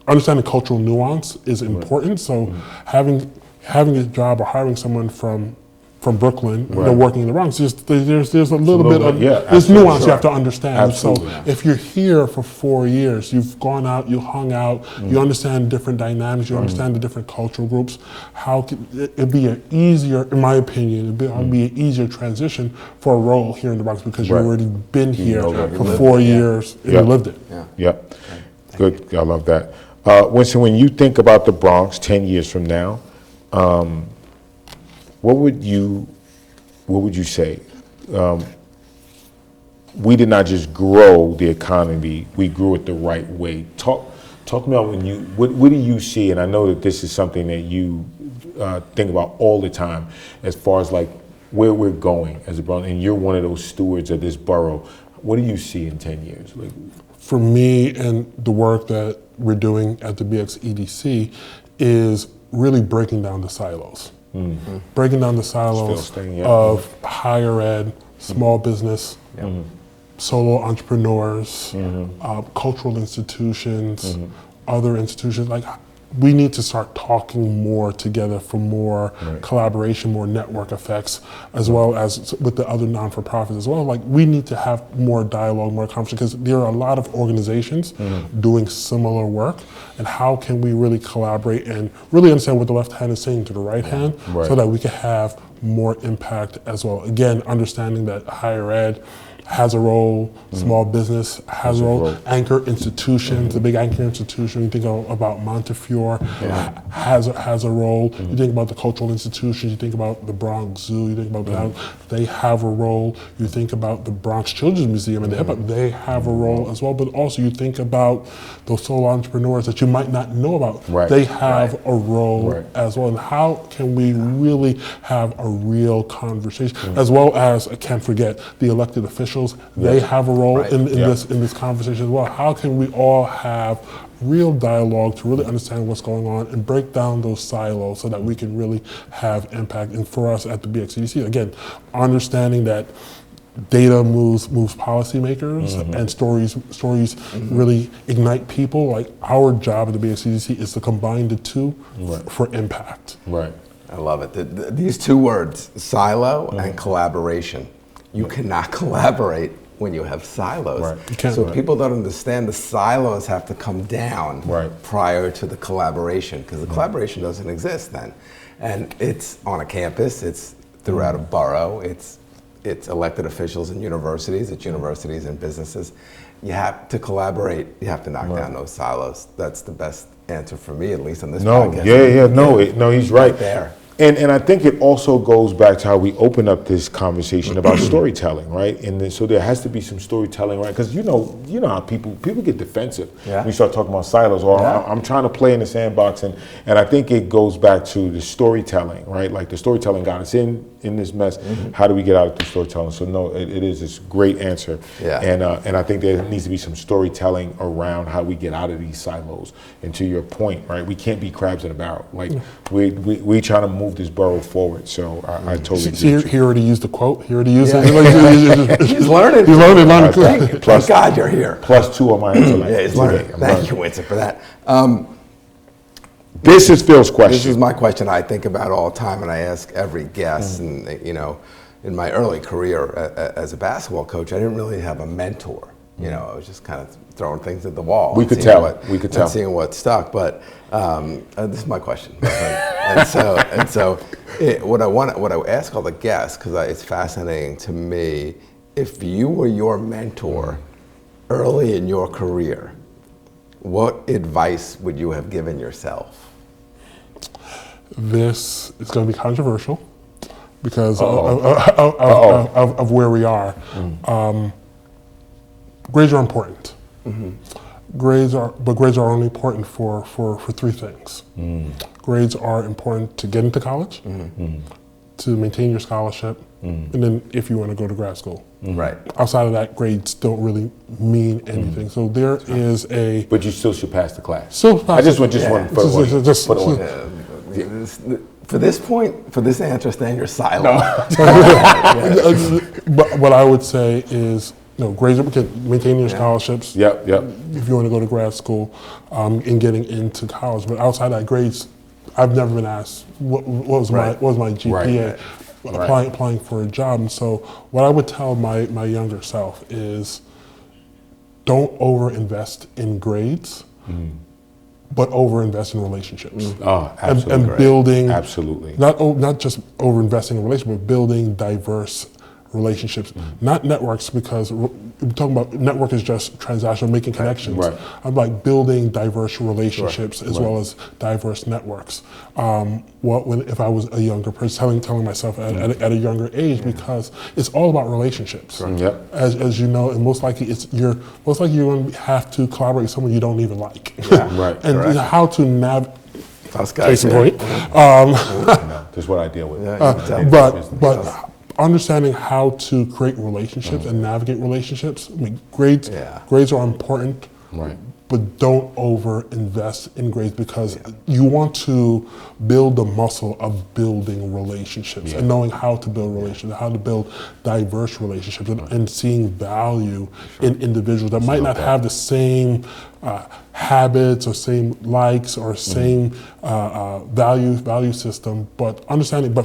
understanding cultural nuance is important. So having a job or hiring someone from from Brooklyn, Right. working in the Bronx. There's a little bit of there's absolutely, nuance you have to understand. Absolutely. So if you're here for 4 years, you've gone out, you hung out, you understand different dynamics, you understand the different cultural groups. How can it'd be an easier, in my opinion, it'd be an easier transition for a role here in the Bronx because you've already been here for 4 years and you lived it. Yep. Good. I love that. Winston, when you think about the Bronx 10 years from now, what would you say? We did not just grow the economy; we grew it the right way. Talk about what do you see? And I know that this is something that you think about all the time, as far as like where we're going as a Bronx. And you're one of those stewards of this borough. What do you see in 10 years? For me and the work that we're doing at the BX EDC is really breaking down the silos. Breaking down the silos of higher ed, small business, solo entrepreneurs, cultural institutions, other institutions. Like, we need to start talking more together for more collaboration, more network effects, as well as with the other non-for-profits as well. Like, we need to have more dialogue, more conversation, because there are a lot of organizations doing similar work. And how can we really collaborate and really understand what the left hand is saying to the right hand, so that we can have more impact as well. Again, understanding that higher ed has a role, small business has a role, anchor institutions, the big anchor institution, you think about Montefiore, has a role. You think about the cultural institutions, you think about the Bronx Zoo, you think about they have a role. You think about the Bronx Children's Museum and they have a role as well. But also you think about those solo entrepreneurs that you might not know about. They have a role as well. And how can we really have a real conversation, as well as, I can't forget, the elected officials. They have a role in this conversation as well. How can we all have real dialogue to really understand what's going on and break down those silos so that we can really have impact? And for us at the BXCDC, again, understanding that data moves policymakers and stories really ignite people. Like, our job at the BXCDC is to combine the two for impact. I love it. These two words, silo and collaboration. You cannot collaborate when you have silos. So people don't understand the silos have to come down prior to the collaboration, because the collaboration doesn't exist then. And it's on a campus, it's throughout a borough, it's elected officials in universities, it's universities and businesses. You have to collaborate, you have to knock down those silos. That's the best answer for me, at least on this podcast. No, he's right. There. And I think it also goes back to how we open up this conversation about storytelling, right? And then, so there has to be some storytelling, right? Because you know how people get defensive when you start talking about silos, or I'm trying to play in the sandbox, and I think it goes back to the storytelling, right? Like, the storytelling got us in this mess. How do we get out of the storytelling? So no, it is this great answer, and I think there needs to be some storytelling around how we get out of these silos. And to your point, right? We can't be crabs in a barrel. Like, we trying to move this borough forward. So I totally agree. He already used the quote. He already used it. He's learning. He's learning. Thank God you're here. +2 on my intellect. Yeah, he's learning. Thank you, Winston, for that. This is Phil's question. This is my question I think about all the time, and I ask every guest. And in my early career as a basketball coach, I didn't really have a mentor. I was just kind of throwing things at the wall. We could tell. Seeing what stuck. But this is my question. and so, what I ask all the guests, because it's fascinating to me, if you were your mentor early in your career, what advice would you have given yourself? This is going to be controversial because of where we are. Grades are important. Grades are only important for 3 things. Grades are important to get into college, to maintain your scholarship, and then if you want to go to grad school. Outside of that, grades don't really mean anything. So there is a. But you still should pass the class. I just want put on. For this answer, stay in your silence. But what I would say is, grades are maintaining your scholarships. Yep. If you want to go to grad school, and getting into college. But outside that, grades, I've never been asked what was my GPA. applying for a job. And so what I would tell my younger self is don't overinvest in grades, but overinvest in relationships. Oh, absolutely. And building, absolutely. not just overinvesting in relationships, but building diverse relationships, not networks, because we're talking about network is just transactional, making connections. Right. I'm like building diverse relationships as well as diverse networks. If I was a younger person, telling myself at a younger age, because it's all about relationships. Yep. As you know, and most likely you're going to have to collaborate with someone you don't even like. Right. And how to navigate. Case in point. This is what I deal with. But understanding how to create relationships and navigate relationships. I mean, grades are important, but don't over invest in grades, because you want to build the muscle of building relationships and knowing how to build relationships, how to build diverse relationships, and seeing value in individuals that might not have the same habits or same likes or same value system, but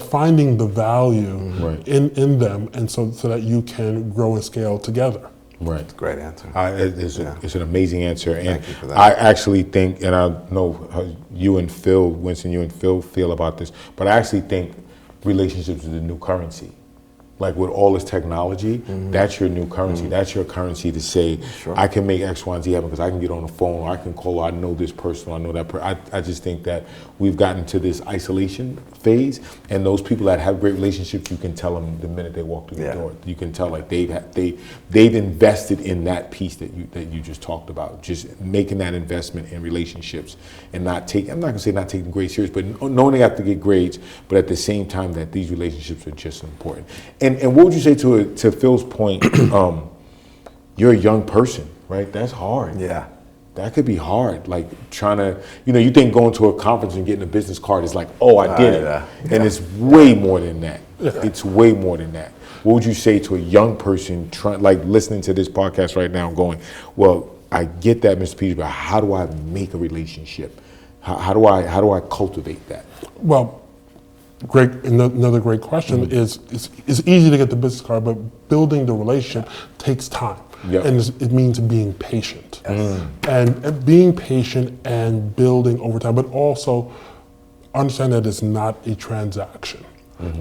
finding the value in them, and so that you can grow and scale together. Right. That's a great answer. It's an amazing answer. And Thank you for that. I actually think, and I know how you and Phil feel about this, but I actually think relationships are the new currency. Like with all this technology, that's your new currency. That's your currency to say, I can make X, Y, and Z happen because I can get on the phone, or I can call, I know this person, or I know that person. I just think that we've gotten to this isolation phase, and those people that have great relationships, you can tell them the minute they walk through the door. You can tell like they've invested in that piece that you just talked about, just making that investment in relationships and I'm not gonna say not taking grades serious, but knowing they have to get grades, but at the same time that these relationships are just important. And what would you say to Phil's point? You're a young person, right? That's hard. Yeah. That could be hard. Like trying to, you think going to a conference and getting a business card is like, oh, I did it. And it's way more than that. It's way more than that. What would you say to a young person like listening to this podcast right now going, well, I get that, Mr. Peters, but how do I make a relationship? How do I cultivate that? Well, another great question is it's easy to get the business card, but building the relationship takes time. And it means being patient. And being patient and building over time, but also understand that it's not a transaction.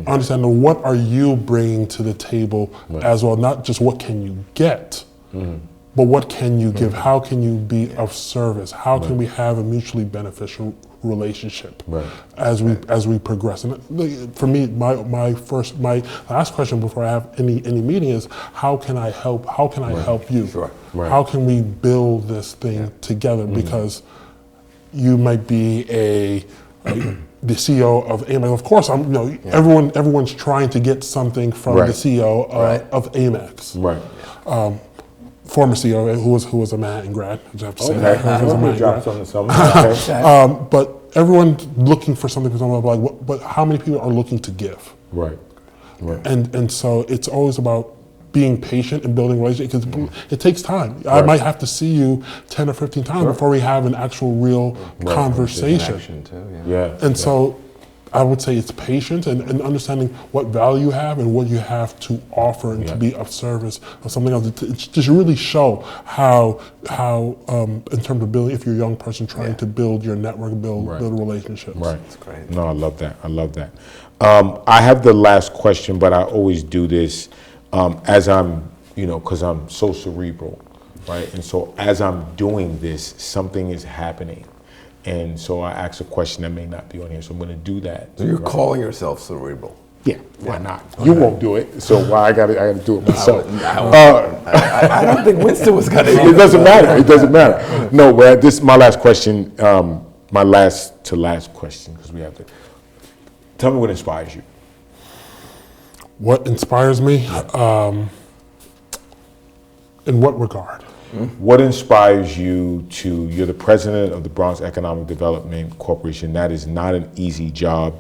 Understand what are you bringing to the table as well, not just what can you get, but what can you give? How can you be of service? How can we have a mutually beneficial relationship as we progress? And for me, my last question before I have any meeting is, how can I help? How can I help you? How can we build this thing together? Because you might be the CEO of Amex. Of course, everyone's trying to get something from the CEO of Amex. Former CEO who was a Manhattan grad. I have to say that. But everyone's looking for something from someone. But how many people are looking to give? And so it's always about being patient and building relationships, because it takes time. I might have to see you 10 or 15 times before we have an actual real conversation. And so I would say it's patience and understanding what value you have and what you have to offer and to be of service or something else. To just really show how in terms of building, if you're a young person trying to build your network, build relationships. That's great. No, I love that. I have the last question, but I always do this as I'm, because I'm so cerebral, right? And so as I'm doing this, something is happening. And so I ask a question that may not be on here, so I'm going to do that. So you're calling yourself cerebral? Yeah, why not? You won't do it, so why I got to do it myself. I don't think Winston was going to. It doesn't matter. No, but this is my last question, my last question, because we have to. Tell me what inspires you. What inspires me? In what regard? What inspires you you're the president of the Bronx Economic Development Corporation. That is not an easy job.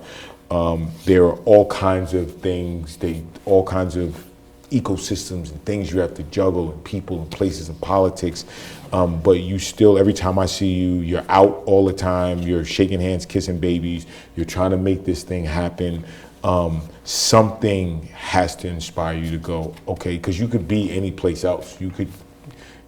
There are all kinds of things, all kinds of ecosystems and things you have to juggle, and people and places and politics. But you still, every time I see you, you're out all the time. You're shaking hands, kissing babies. You're trying to make this thing happen. something has to inspire you to go, okay, because you could be any place else.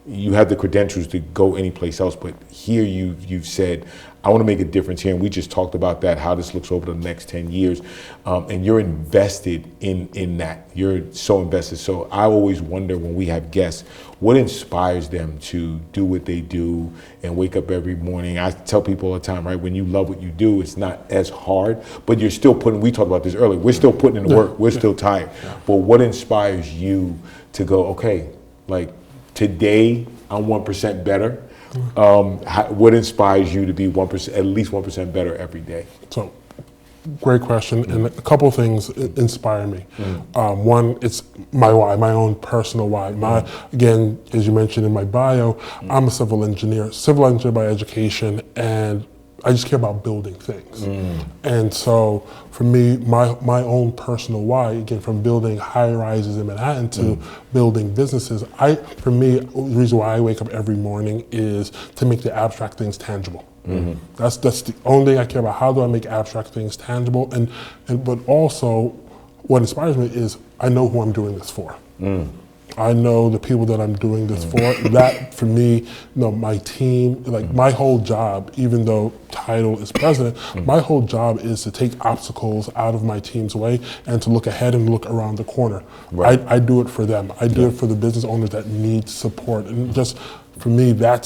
You have the credentials to go any place else, but here you've said, I want to make a difference here. And we just talked about that, how this looks over the next 10 years. And you're invested in that. You're so invested. So I always wonder when we have guests, what inspires them to do what they do and wake up every morning? I tell people all the time, right, when you love what you do, it's not as hard, but you're still we talked about this earlier, we're still putting in the work, we're still tired. But what inspires you to go, okay, like today I'm 1% better? What inspires you to be 1%, at least 1% better every day? So, great question, and a couple of things inspire me. One, it's my why, my own personal why. Again, as you mentioned in my bio, I'm a civil engineer by education, and I just care about building things. And so for me, my own personal why, again, from building high rises in Manhattan to building businesses, for me, the reason why I wake up every morning is to make the abstract things tangible. That's the only thing I care about. How do I make abstract things tangible? But also, what inspires me is I know who I'm doing this for. I know the people that I'm doing this for. That, for me, my team, like my whole job, even though title is president, my whole job is to take obstacles out of my team's way and to look ahead and look around the corner. Right. I do it for them. I do it for the business owners that need support. And just for me, I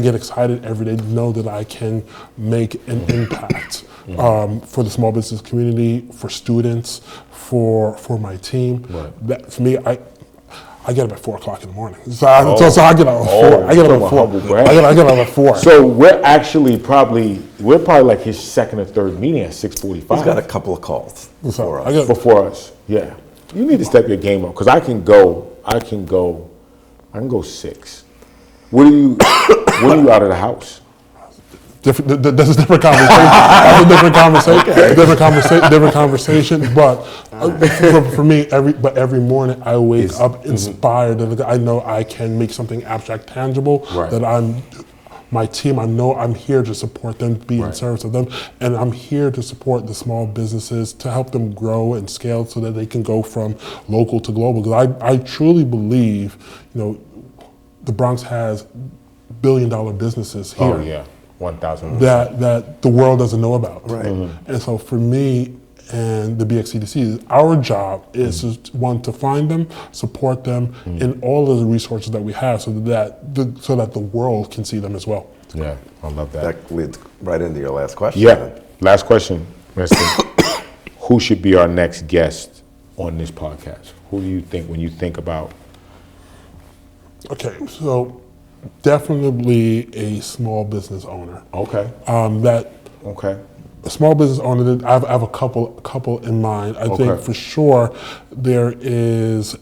get excited every day to know that I can make an impact for the small business community, for students, for my team. That, for me, I get up at 4 o'clock in the morning. So I get up at 4. I get up at 4. So we're probably like his second or third meeting at 6:45. He's got a couple of calls before us. Yeah. You need to step your game up because I can go 6. When are you out of the house? That's a different conversation. Different conversation. But for me, every morning I wake up inspired that I know I can make something abstract tangible. That my team, I know I'm here to support them, be in service of them, and I'm here to support the small businesses to help them grow and scale so that they can go from local to global. Because I truly believe, the Bronx has $billion businesses here. Oh yeah. 1,000%. That the world doesn't know about. Right. And so for me and the BXCDC, our job is to find them, support them in all of the resources that we have so that the world can see them as well. Yeah, I love that. That leads right into your last question. Yeah, last question, Mr. Who should be our next guest on this podcast? Who do you think when you think about? Okay, so definitely a small business owner. Okay. A small business owner. I have a couple in mind. I think for sure there is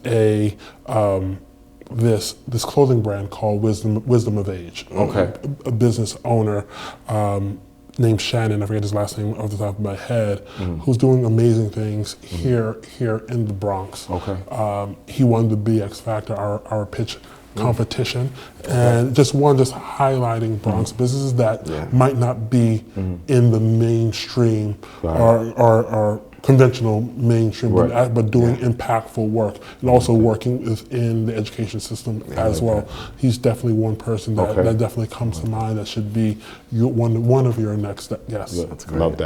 this clothing brand called Wisdom of Age. Okay. A business owner named Shannon. I forget his last name off the top of my head. Who's doing amazing things here in the Bronx. Okay. He won the BX Factor, our pitch competition, and just highlighting Bronx businesses that might not be in the mainstream or conventional mainstream, but doing impactful work, and also working within the education system as well. He's definitely one person that definitely comes to mind that should be one of your next guests. Yeah, that's great. Love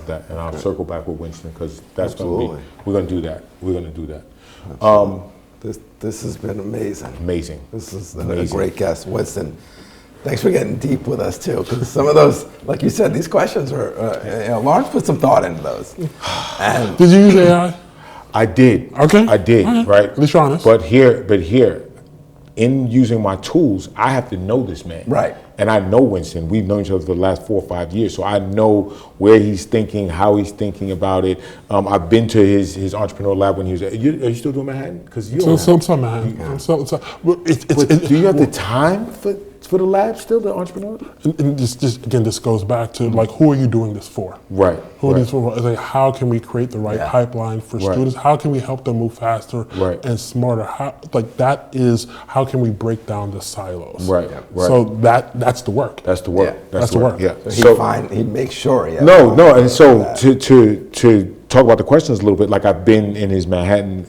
that, and I'll circle back with Winston because that's going to be. We're going to do that. This has been amazing. Amazing. This is a great guest, Winston. Thanks for getting deep with us too, because some of those, like you said, these questions are. Lawrence put some thought into those. And did you use AI? I did. Okay. I did. Right. At least you're honest. But here, in using my tools, I have to know this man. Right. And I know Winston. We've known each other for the last 4 or 5 years, so I know where he's thinking, how he's thinking about it. I've been to his entrepreneur lab when he was. Are you still doing Manhattan? Because you. Some Manhattan. Do you have the time for the lab still, the entrepreneur? And this goes back to who are you doing this for? Right. Who are these for? Like, how can we create the right pipeline for students? How can we help them move faster and smarter? How can we break down the silos? Right. So that's the work. That's the work. That's the work. Yeah. So he'd make sure. No, and so to talk about the questions a little bit. Like I've been in his Manhattan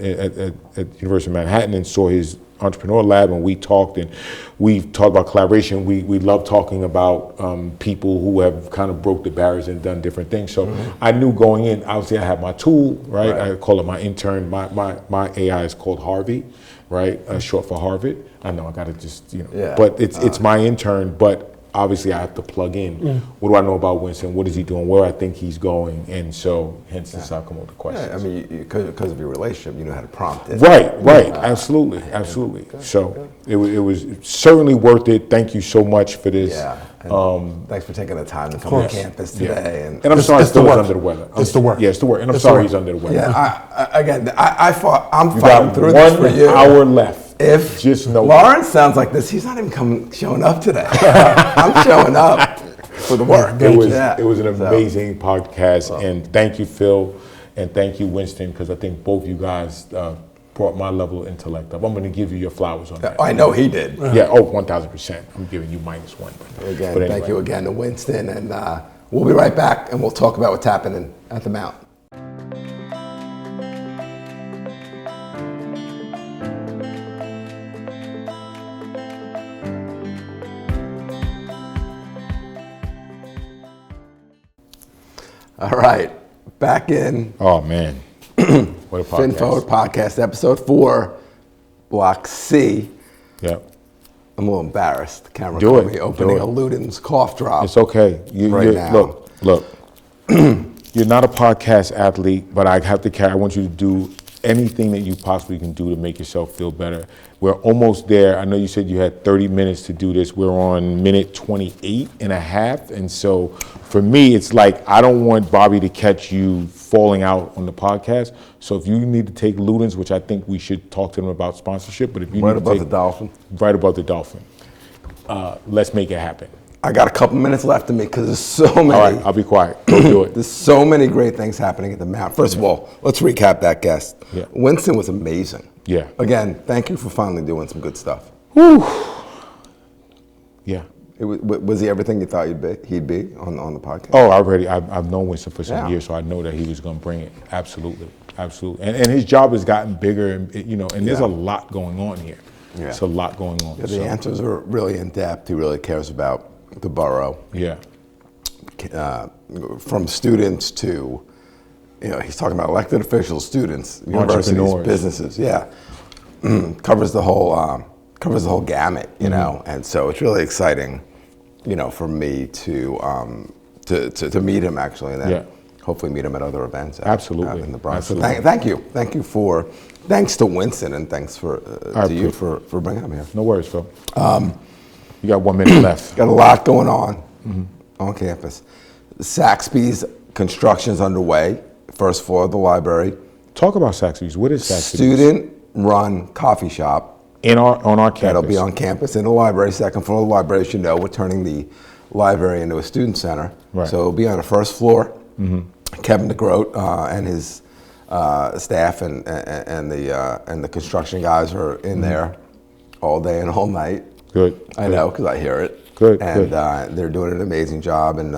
at University of Manhattan and saw his entrepreneur lab, and we talked about collaboration. We love talking about people who have kind of broke the barriers and done different things. So I knew going in, obviously I have my tool, right? I call it my intern. My AI is called Harvey, right? Short for Harvard. I know I got to just, but it's my intern, but obviously I have to plug in. What do I know about Winston? What is he doing? Where I think he's going? And so hence this how I come up with the questions. Yeah, I mean, because of your relationship, you know how to prompt it. Right, absolutely. Good. So it was certainly worth it. Thank you so much for this. Yeah. And thanks for taking the time to come to campus today. And I'm sorry Phil's under the weather. It's the work. Yeah, it's the work. And I'm sorry he's under the weather. Yeah, I'm You fighting got through this for 1 you. hour left. If Just know Lawrence sounds like this, he's not even showing up today. I'm showing up for the work. It was an amazing podcast, and thank you, Phil, and thank you, Winston, because I think both you guys brought my level of intellect up. I'm going to give you your flowers on that. I know he did. Yeah, 1,000%. I'm giving you -1. Again, but anyway. thank you again to Winston, and we'll be right back, and we'll talk about what's happening at the Mount. All right, back in. Oh, man. What a podcast. Phin Forward Podcast, episode 4, Block C. Yep. I'm a little embarrassed. The camera Do caught it. me opening Do it. a Luden's cough drop. It's okay. Right now. Look. You're not a podcast athlete, but I want you to do anything that you possibly can do to make yourself feel better. We're almost there. I know you said you had 30 minutes to do this. We're on minute 28 and a half. And so for me, it's like, I don't want Bobby to catch you falling out on the podcast. So if you need to take Ludens, which I think we should talk to them about sponsorship, but if you Right need above to the Dolphin. Right above the Dolphin. Let's make it happen. I got a couple minutes left in me because there's so many. All right, I'll be quiet. Go do it. There's so many great things happening at the Mount. First of all, let's recap that guest. Yeah. Winston was amazing. Yeah. Again, thank you for finally doing some good stuff. Whew. Yeah. Was he everything you thought he'd be on the podcast? Oh, I've known Winston for some Yeah. years, so I know that he was going to bring it. Absolutely. And his job has gotten bigger, and there's a lot going on here. Yeah. It's a lot going on. The answers are really in depth. He really cares about the borough. Yeah. From students to, he's talking about elected officials, students, universities, Entrepreneurs. businesses. Yeah, covers the whole gamut. And so it's really exciting, for me to meet him actually, and then hopefully meet him at other events. Absolutely. In the Bronx. Absolutely. So thank you thanks to Winston, and thanks to you for bringing him here. No worries, Phil. You got 1 minute left. Got a lot going on campus. Saxby's construction's underway, first floor of the library. Talk about Saxby's. What is Saxby's? Student-run coffee shop. On our campus. That'll be on campus in the library, second floor of the library. As you know, we're turning the library into a student center. Right. So it'll be on the first floor. Kevin DeGroat and his staff and the construction guys are in there all day and all night. Good. I know, because I hear it. Good. And they're doing an amazing job. And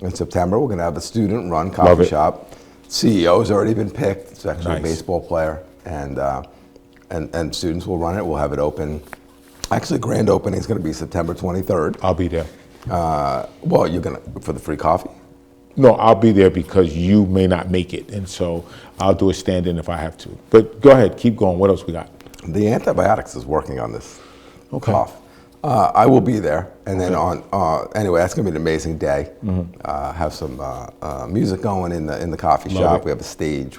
in September, we're going to have a student-run coffee shop. CEO's already been picked. It's actually a baseball player, and students will run it. We'll have it open. Actually, grand opening is going to be September 23rd. I'll be there. Well, you're going to for the free coffee. No, I'll be there because you may not make it, and so I'll do a stand-in if I have to. But go ahead, keep going. What else we got? The antibiotics is working on this cough. I will be there, and then anyway, that's gonna be an amazing day. Have some music going in the coffee shop. We have a stage.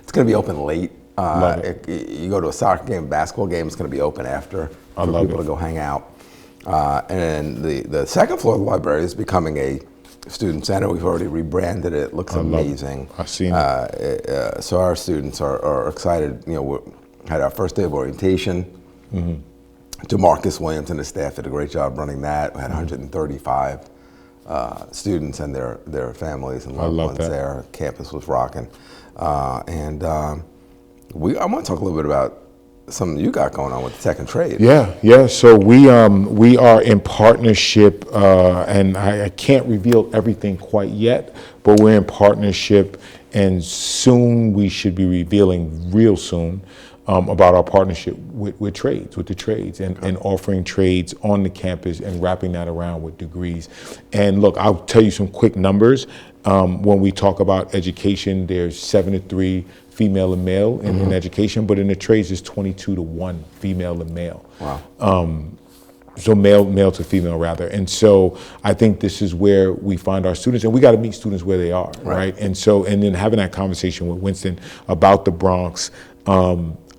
It's gonna be open late. You go to a soccer game, basketball game. It's gonna be open after for people to go hang out. And the second floor of the library is becoming a student center. We've already rebranded it. It looks amazing. I've seen it. So our students are excited. We had our first day of orientation. DeMarcus Williams and his staff did a great job running that. We had 135 students and their families and loved ones there. Campus was rocking. I want to talk a little bit about something you got going on with the Tech and Trade. Yeah. So we are in partnership, and I can't reveal everything quite yet, but we're in partnership and soon we should be revealing real soon about our partnership with the trades, and offering trades on the campus and wrapping that around with degrees. And look, I'll tell you some quick numbers. When we talk about education, there's 7-3 female and male in education, but in the trades, it's 22-1 female and male. Wow. So male to female rather. And so I think this is where we find our students, and we got to meet students where they are, right? And then having that conversation with Winston about the Bronx,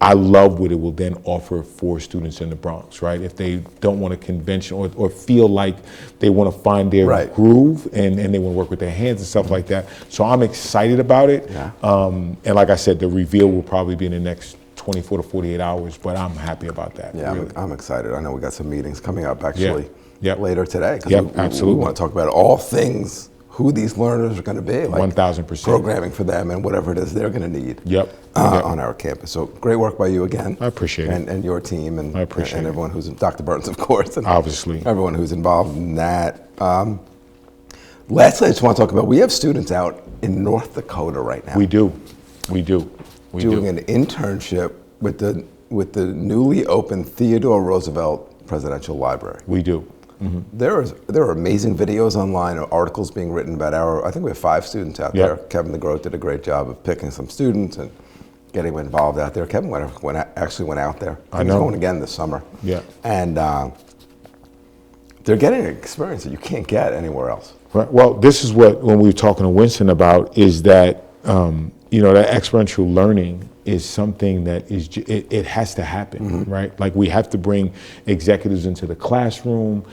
I love what it will then offer for students in the Bronx, right? If they don't want a convention or feel like they want to find their groove and they want to work with their hands and stuff like that. So I'm excited about it. Yeah. And like I said, the reveal will probably be in the next 24 to 48 hours, but I'm happy about that. Yeah, really. I'm excited. I know we got some meetings coming up actually Yep. later today. Absolutely. We want to talk about all things, who these learners are going to be. Like 1,000%. Programming for them and whatever it is they're going to need on our campus. So great work by you again. I appreciate it. And your team and, I appreciate and it. everyone who's, Dr. Burns, of course. And obviously. Everyone who's involved in that. Lastly, I just want to talk about, we have students out in North Dakota right now. We do. Doing an internship with the newly opened Theodore Roosevelt Presidential Library. We do. Mm-hmm. There are amazing videos online, or articles being written about I think we have 5 students out there. Kevin DeGroat did a great job of picking some students and getting them involved out there. Kevin actually went out there. I know. He's going again this summer. Yeah. And they're getting an experience that you can't get anywhere else. Right. Well, this is what, when we were talking to Winston about, is that, that experiential learning is something that it has to happen, right? Like, we have to bring executives into the classroom.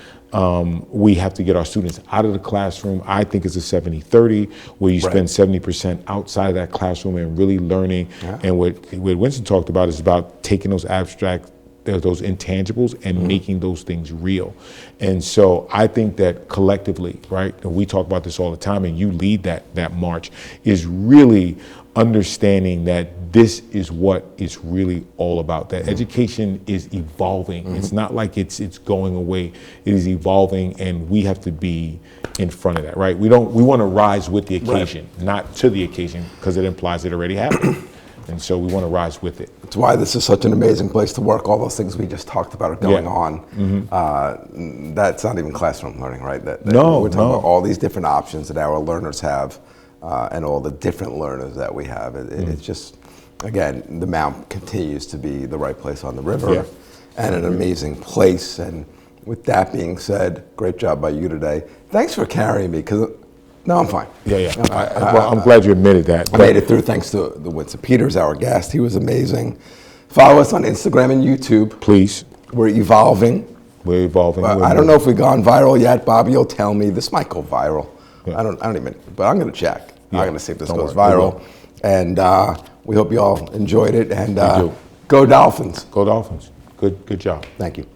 We have to get our students out of the classroom. I think it's a 70-30, where you spend 70% outside of that classroom and really learning. Yeah. And what Winston talked about is about taking those abstract, those intangibles, and making those things real. And so I think that collectively, right, and we talk about this all the time, and you lead that march, is really understanding that this is what it's really all about. That education is evolving. It's not like it's going away. It is evolving, and we have to be in front of that, right? We want to rise with the occasion, not to the occasion, because it implies it already happened. And so we want to rise with it. That's why this is such an amazing place to work. All those things we just talked about are going on. That's not even classroom learning, right? We're talking about all these different options that our learners have, and all the different learners that we have. It's just, again, the Mount continues to be the right place on the river, and an amazing place. And with that being said, great job by you today. Thanks for carrying me, because no, I'm fine. I'm glad you admitted that. I made it through thanks to the Winston Peters, our guest. He was amazing. Follow us on Instagram and YouTube. Please. We're evolving. I don't know if we've gone viral yet. Bobby will tell me. This might go viral. Yeah. I don't even, but I'm going to check. I'm going to see if this goes viral. And we hope you all enjoyed it. And go Dolphins. Go Dolphins. Good job. Thank you.